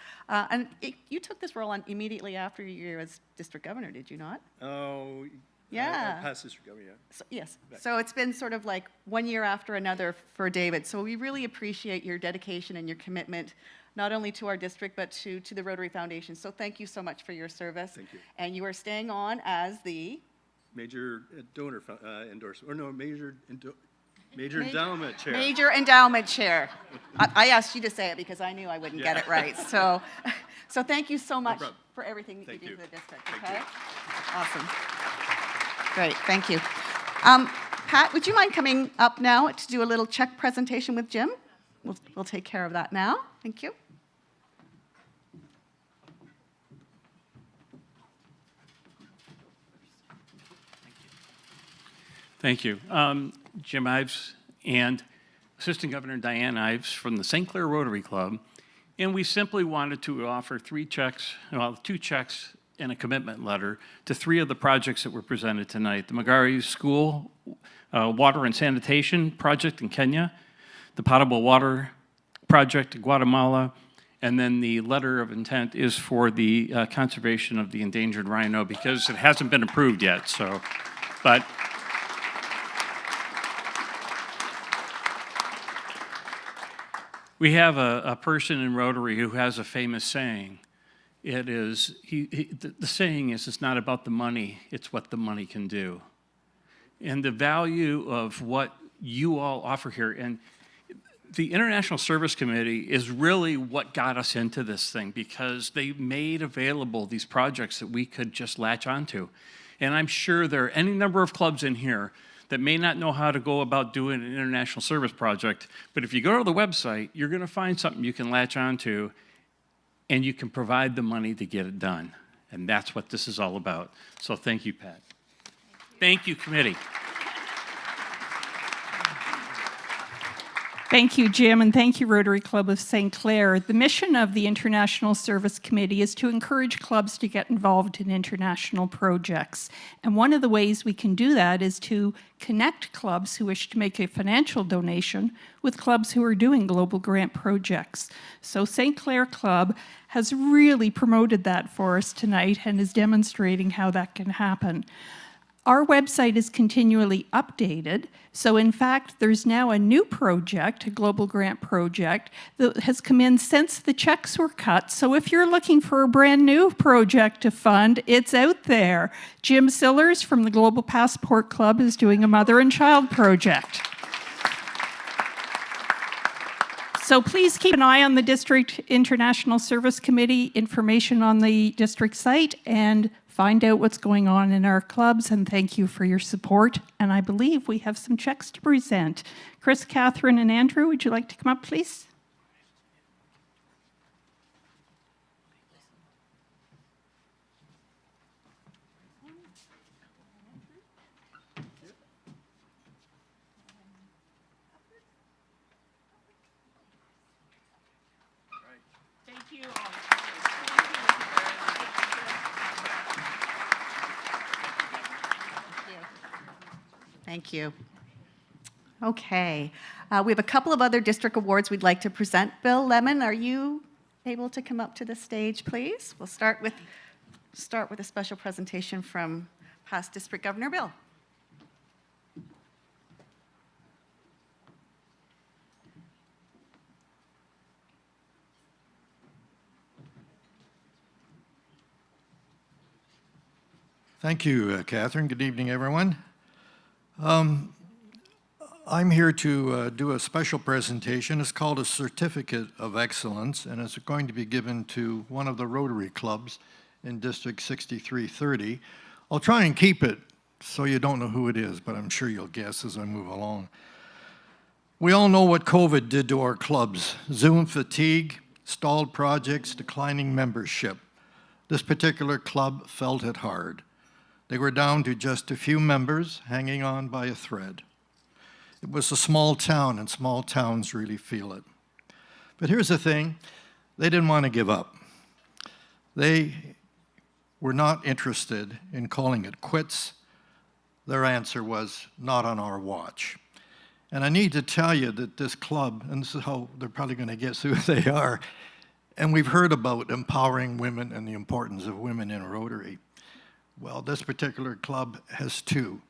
S3: You took this role on immediately after you as district governor, did you not?
S11: Oh,
S3: yeah.
S11: Past district governor, yeah.
S3: So, yes. So it's been sort of like 1 year after another for David. So we really appreciate your dedication and your commitment, not only to our district, but to the Rotary Foundation. So thank you so much for your service.
S11: Thank you.
S3: And you are staying on as the
S11: Major donor endorsement, or no, major endowment chair.
S3: Major endowment chair. I asked you to say it because I knew I wouldn't get it right. So thank you so much for everything that you do for the district. Okay. Awesome. Great. Thank you. Pat, would you mind coming up now to do a little check presentation with Jim? We'll take care of that now. Thank you.
S12: Thank you. Jim Ives and Assistant Governor Diane Ives from the St. Clair Rotary Club. And we simply wanted to offer 2 checks and a commitment letter to 3 of the projects that were presented tonight. The Magari School Water and Sanitation Project in Kenya, the Potable Water Project in Guatemala, and then the letter of intent is for the conservation of the endangered rhino because it hasn't been approved yet. So, but we have a person in Rotary who has a famous saying. It is, the saying is, it's not about the money, it's what the money can do. And the value of what you all offer here, and the International Service Committee is really what got us into this thing because they made available these projects that we could just latch onto. And I'm sure there are any number of clubs in here that may not know how to go about doing an international service project, but if you go to the website, you're gonna find something you can latch onto and you can provide the money to get it done. And that's what this is all about. So thank you, Pat. Thank you, committee.
S14: Thank you, Jim, and thank you, Rotary Club of St. Clair. The mission of the International Service Committee is to encourage clubs to get involved in international projects. And one of the ways we can do that is to connect clubs who wish to make a financial donation with clubs who are doing global grant projects. So St. Clair Club has really promoted that for us tonight and is demonstrating how that can happen. Our website is continually updated. So in fact, there's now a new project, a global grant project, that has come in since the checks were cut. So if you're looking for a brand new project to fund, it's out there. Jim Sillers from the Global Passport Club is doing a mother and child project. So please keep an eye on the District International Service Committee information on the district site and find out what's going on in our clubs, and thank you for your support. And I believe we have some checks to present. Chris, Catherine, and Andrew, would you like to come up, please? Thank you all.
S3: Thank you. Okay. We have a couple of other district awards we'd like to present. Bill Lemon, are you able to come up to the stage, please? We'll start with a special presentation from past District Governor Bill.
S9: Thank you, Catherine. Good evening, everyone. I'm here to do a special presentation. It's called a Certificate of Excellence, and it's going to be given to one of the Rotary clubs in District 6330. I'll try and keep it so you don't know who it is, but I'm sure you'll guess as I move along. We all know what COVID did to our clubs. Zoom fatigue, stalled projects, declining membership. This particular club felt it hard. They were down to just a few members hanging on by a thread. It was a small town, and small towns really feel it. But here's the thing, they didn't want to give up. They were not interested in calling it quits. Their answer was, not on our watch. And I need to tell you that this club, and this is how they're probably going to guess who they are, and we've heard about empowering women and the importance of women in Rotary. Well, this particular club has two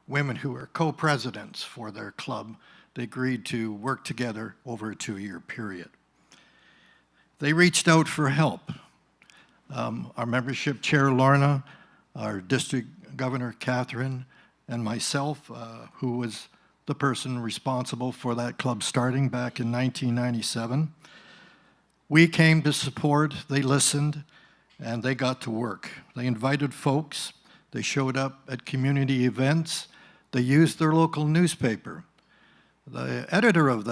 S9: women who are co-presidents for their club. They agreed to work together over a 2-year period. They reached out for help. Our membership chair, Lorna, our district governor, Catherine, and myself, who was the person responsible for that club starting back in 1997. We came to support, they listened, and they got to work. They invited folks, they showed up at community events, they used their local newspaper. The editor of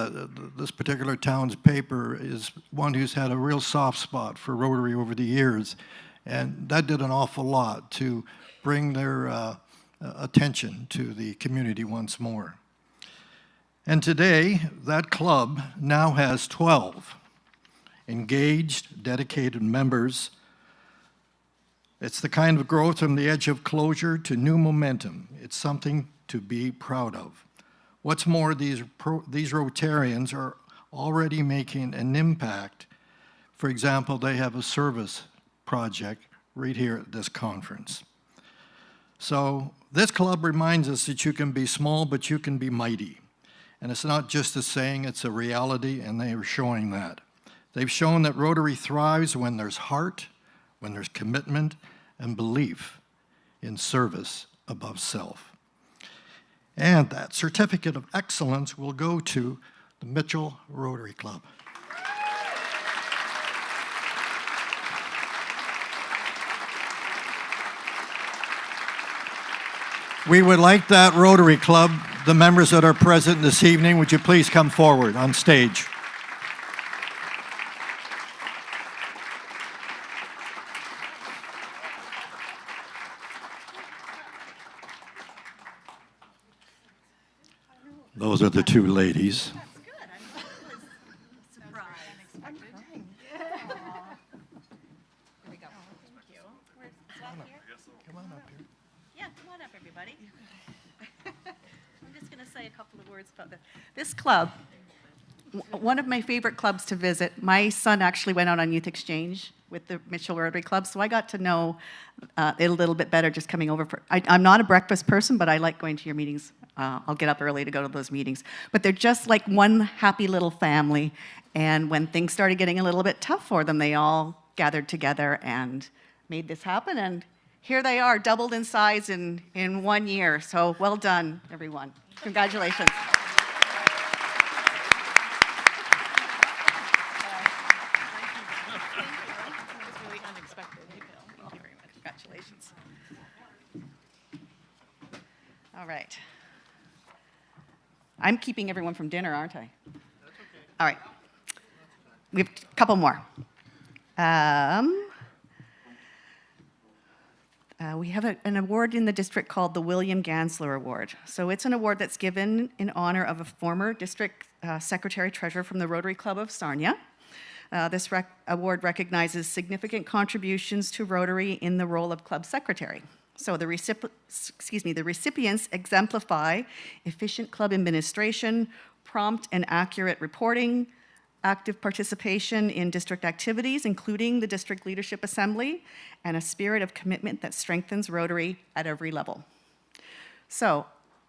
S9: this particular town's paper is one who's had a real soft spot for Rotary over the years, and that did an awful lot to bring their attention to the community once more. And today, that club now has 12 engaged, dedicated members. It's the kind of growth from the edge of closure to new momentum. It's something to be proud of. What's more, these Rotarians are already making an impact. For example, they have a service project right here at this conference. So this club reminds us that you can be small, but you can be mighty. And it's not just a saying, it's a reality, and they are showing that. They've shown that Rotary thrives when there's heart, when there's commitment, and belief in service above self. And that certificate of excellence will go to the Mitchell Rotary Club. We would like that Rotary Club, the members that are present this evening, would you please come forward on stage? Those are the two ladies.
S3: Say a couple of words about this club. One of my favorite clubs to visit. My son actually went out on youth exchange with the Mitchell Rotary Club, so I got to know it a little bit better just coming over. I'm not a breakfast person, but I like going to your meetings. I'll get up early to go to those meetings. But they're just like one happy little family, and when things started getting a little bit tough for them, they all gathered together and made this happen, and here they are, doubled in size in 1 year. So well done, everyone. Congratulations. Congratulations. All right. I'm keeping everyone from dinner, aren't I? All right. We have a couple more. We have an award in the district called the William Gansler Award. So it's an award that's given in honor of a former district secretary-treasurer from the Rotary Club of Sarnia. This award recognizes significant contributions to Rotary in the role of club secretary. So the recipients exemplify efficient club administration, prompt and accurate reporting, active participation in district activities, including the District Leadership Assembly, and a spirit of commitment that strengthens Rotary at every level. So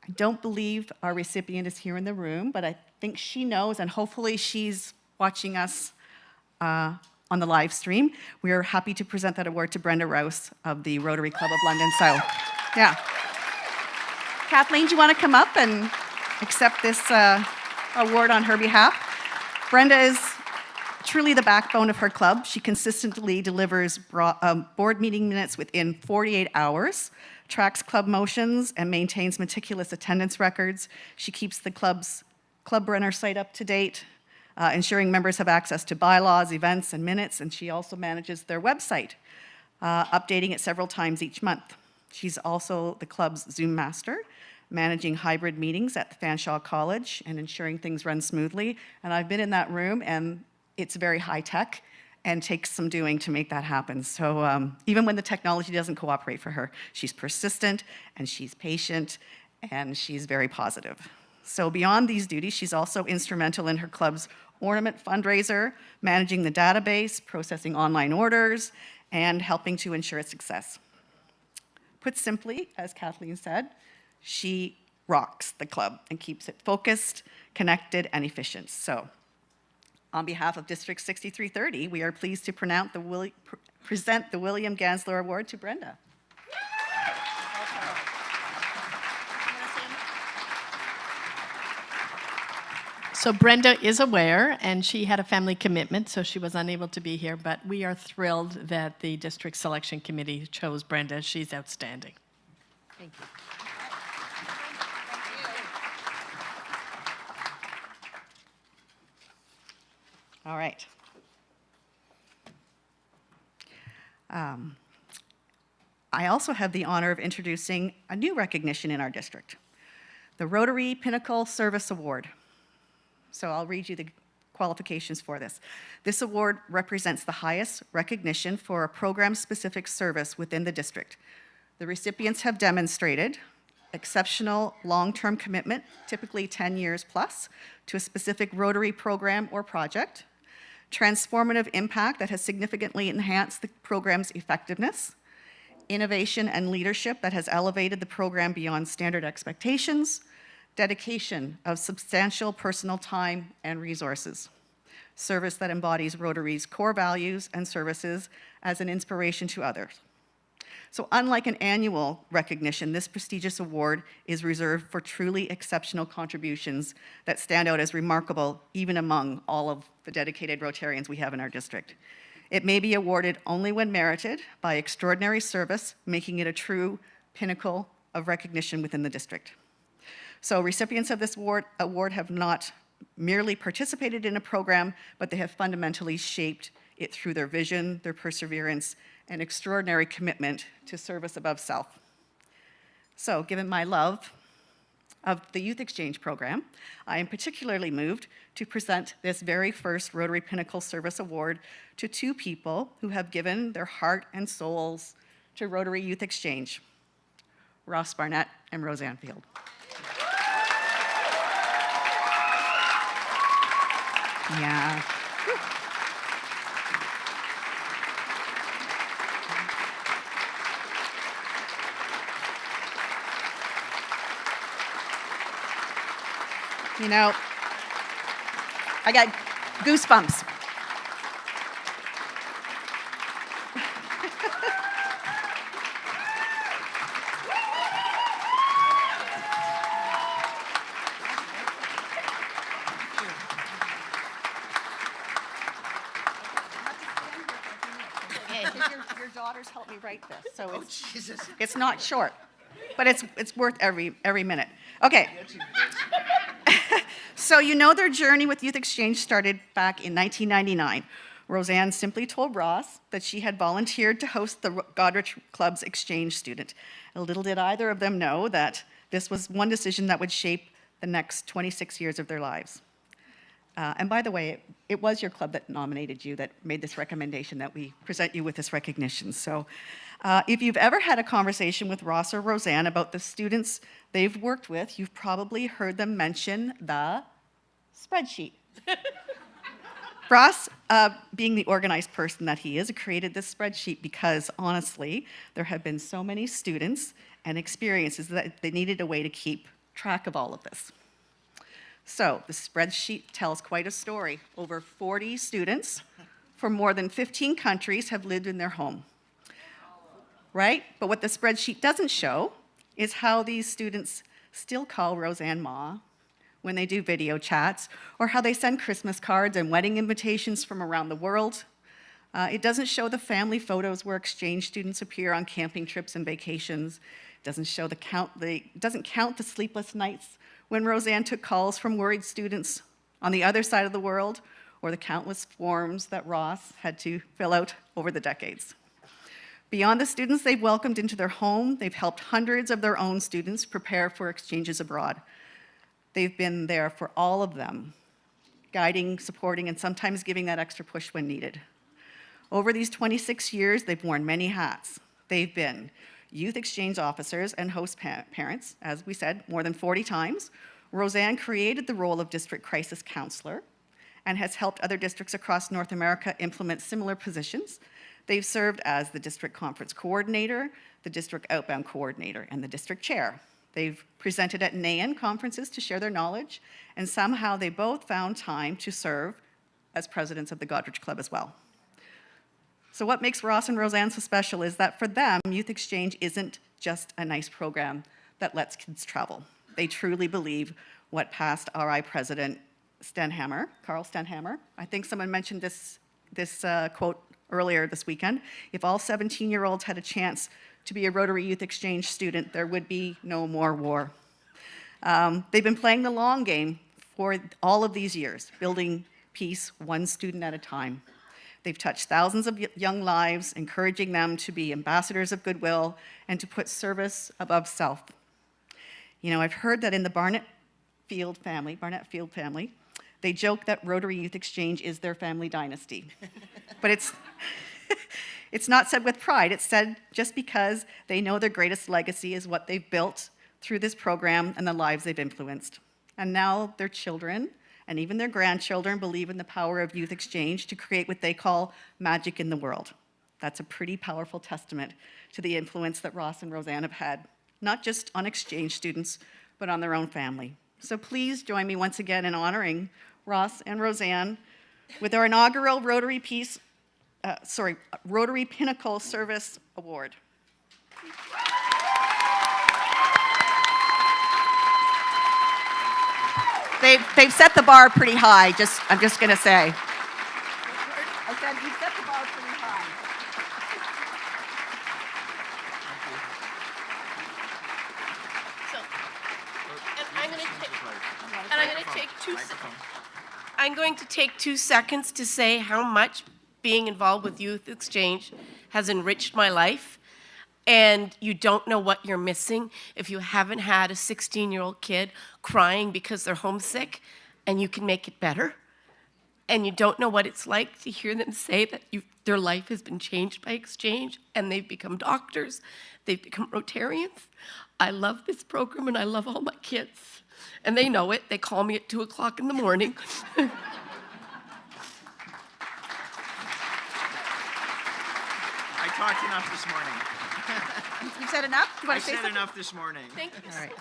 S3: I don't believe our recipient is here in the room, but I think she knows, and hopefully she's watching us on the live stream. We are happy to present that award to Brenda Rouse of the Rotary Club of London South. Yeah. Kathleen, do you want to come up and accept this award on her behalf? Brenda is truly the backbone of her club. She consistently delivers board meeting minutes within 48 hours, tracks club motions, and maintains meticulous attendance records. She keeps the club's Club Runner site up to date, ensuring members have access to bylaws, events, and minutes, and she also manages their website, updating it several times each month. She's also the club's Zoom master, managing hybrid meetings at the Fanshawe College and ensuring things run smoothly. And I've been in that room, and it's very high-tech and takes some doing to make that happen. So even when the technology doesn't cooperate for her, she's persistent, and she's patient, and she's very positive. So beyond these duties, she's also instrumental in her club's ornament fundraiser, managing the database, processing online orders, and helping to ensure its success. Put simply, as Kathleen said, she rocks the club and keeps it focused, connected, and efficient. So on behalf of District 6330, we are pleased to present the William Gansler Award to Brenda.
S17: So Brenda is aware, and she had a family commitment, so she was unable to be here, but we are thrilled that the District Selection Committee chose Brenda. She's outstanding. Thank you.
S3: All right. I also have the honor of introducing a new recognition in our district, the Rotary Pinnacle Service Award. So I'll read you the qualifications for this. This award represents the highest recognition for a program-specific service within the district. The recipients have demonstrated exceptional long-term commitment, typically 10 years plus, to a specific Rotary program or project, transformative impact that has significantly enhanced the program's effectiveness, innovation and leadership that has elevated the program beyond standard expectations, dedication of substantial personal time and resources, service that embodies Rotary's core values and services as an inspiration to others. So unlike an annual recognition, this prestigious award is reserved for truly exceptional contributions that stand out as remarkable even among all of the dedicated Rotarians we have in our district. It may be awarded only when merited by extraordinary service, making it a true pinnacle of recognition within the district. So recipients of this award have not merely participated in a program, but they have fundamentally shaped it through their vision, their perseverance, and extraordinary commitment to service above self. So given my love of the Youth Exchange program, I am particularly moved to present this very first Rotary Pinnacle Service Award to two people who have given their heart and souls to Rotary Youth Exchange, Ross Barnett and Roseanne Field. Yeah. You know, I got goosebumps. Your daughters helped me write this, so it's not short, but it's worth every minute. Okay. So you know their journey with Youth Exchange started back in 1999. Roseanne simply told Ross that she had volunteered to host the Goderich Club's exchange student. And little did either of them know that this was one decision that would shape the next 26 years of their lives. And by the way, it was your club that nominated you, that made this recommendation that we present you with this recognition. So if you've ever had a conversation with Ross or Roseanne about the students they've worked with, you've probably heard them mention the spreadsheet. Ross, being the organized person that he is, created this spreadsheet because, honestly, there have been so many students and experiences that they needed a way to keep track of all of this. So the spreadsheet tells quite a story. Over 40 students from more than 15 countries have lived in their home. Right? But what the spreadsheet doesn't show is how these students still call Roseanne Ma when they do video chats, or how they send Christmas cards and wedding invitations from around the world. It doesn't show the family photos where exchange students appear on camping trips and vacations. It doesn't show doesn't count the sleepless nights when Roseanne took calls from worried students on the other side of the world, or the countless forms that Ross had to fill out over the decades. Beyond the students they've welcomed into their home, they've helped hundreds of their own students prepare for exchanges abroad. They've been there for all of them, guiding, supporting, and sometimes giving that extra push when needed. Over these 26 years, they've worn many hats. They've been youth exchange officers and host parents, as we said, more than 40 times. Roseanne created the role of district crisis counselor and has helped other districts across North America implement similar positions. They've served as the district conference coordinator, the district outbound coordinator, and the district chair. They've presented at NAIAN conferences to share their knowledge, and somehow they both found time to serve as presidents of the Godrich Club as well. So what makes Ross and Roseanne so special is that for them, Youth Exchange isn't just a nice program that lets kids travel. They truly believe what past RI President Carl Stenhammer, I think someone mentioned this quote earlier this weekend, if all 17-year-olds had a chance to be a Rotary Youth Exchange student, there would be no more war. They've been playing the long game for all of these years, building peace one student at a time. They've touched thousands of young lives, encouraging them to be ambassadors of goodwill and to put service above self. You know, I've heard that in the Barnett Field family, they joke that Rotary Youth Exchange is their family dynasty. But it's not said with pride. It's said just because they know their greatest legacy is what they've built through this program and the lives they've influenced. And now their children and even their grandchildren believe in the power of youth exchange to create what they call magic in the world. That's a pretty powerful testament to the influence that Ross and Roseanne have had, not just on exchange students, but on their own family. So please join me once again in honoring Ross and Roseanne with our inaugural Rotary Pinnacle Service Award. They've set the bar pretty high, I'm just gonna say. I said you set the bar pretty high.
S7: I'm going to take 2 seconds to say how much being involved with Youth Exchange has enriched my life. And you don't know what you're missing if you haven't had a 16-year-old kid crying because they're homesick, and you can make it better. And you don't know what it's like to hear them say that their life has been changed by exchange, and they've become doctors, they've become Rotarians. I love this program, and I love all my kids. And they know it. They call me at 2 o'clock in the morning.
S15: I talked enough this morning.
S3: You said enough? Do you want
S15: I
S3: to say
S15: said
S3: something?
S15: enough this morning.
S7: Thank you.
S3: All right.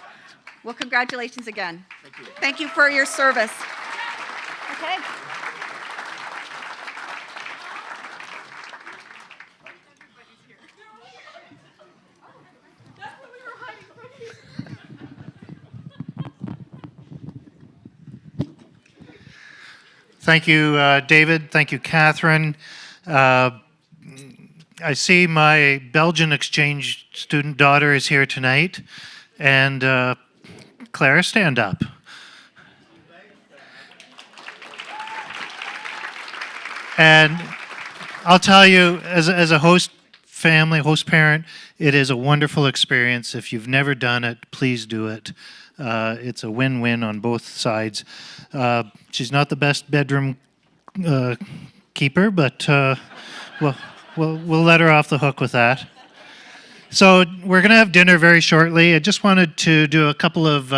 S3: Well, congratulations again.
S15: Thank you.
S3: Thank you for your service. Okay.
S5: Thank you, David. Thank you, Catherine. I see my Belgian exchange student daughter is here tonight. And Clara, stand up. And I'll tell you, as a host family, host parent, it is a wonderful experience. If you've never done it, please do it. It's a win-win on both sides. She's not the best bedroom keeper, but we'll let her off the hook with that. So we're going to have dinner very shortly. I just wanted to do a couple of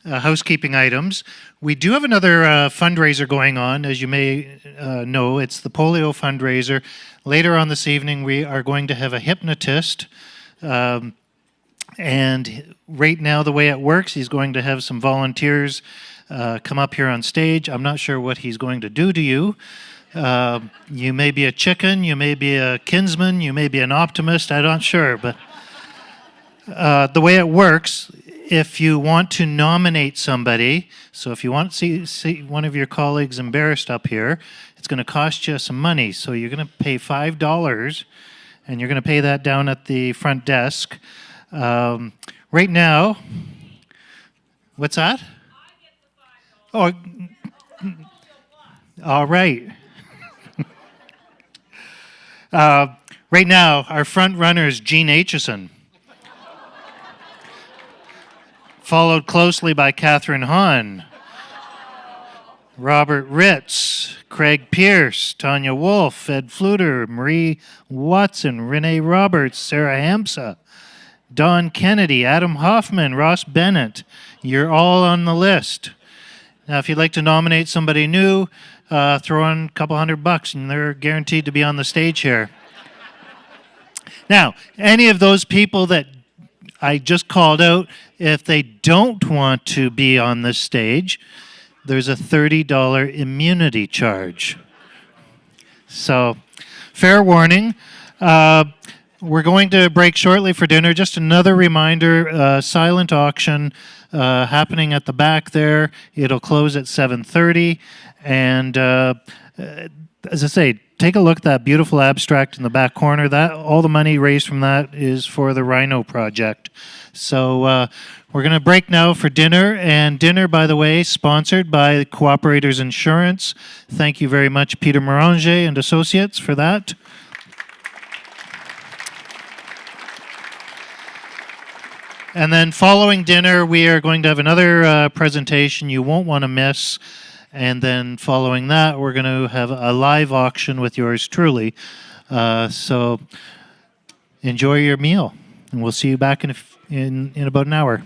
S5: housekeeping items. We do have another fundraiser going on, as you may know. It's the polio fundraiser. Later on this evening, we are going to have a hypnotist. And right now, the way it works, he's going to have some volunteers come up here on stage. I'm not sure what he's going to do to you. You may be a chicken, you may be a kinsman, you may be an optimist, I'm not sure. But the way it works, if you want to nominate somebody, so if you want to see one of your colleagues embarrassed up here, it's going to cost you some money. So you're going to pay $5, and you're going to pay that down at the front desk. Right now, what's that? Oh, all right. Right now, our front runner is Gene Aitchison, followed closely by Catherine Hahn, Robert Ritz, Craig Pierce, Tanya Wolf, Ed Fluter, Marie Watson, Renee Roberts, Sarah Hamsa, Don Kennedy, Adam Hoffman, Ross Bennett. You're all on the list. Now, if you'd like to nominate somebody new, throw in a couple $100 and they're guaranteed to be on the stage here. Now, any of those people that I just called out, if they don't want to be on this stage, there's a $30 immunity charge. So, fair warning. We're going to break shortly for dinner. Just another reminder, silent auction happening at the back there. It'll close at 7:30. And as I say, take a look at that beautiful abstract in the back corner. That all the money raised from that is for the Rhino Project. So we're going to break now for dinner. And dinner, by the way, sponsored by Cooperators Insurance. Thank you very much, Peter Moranger and Associates, for that. And then following dinner, we are going to have another presentation you won't want to miss. And then following that, we're going to have a live auction with yours truly. So enjoy your meal. And we'll see you back in about an hour.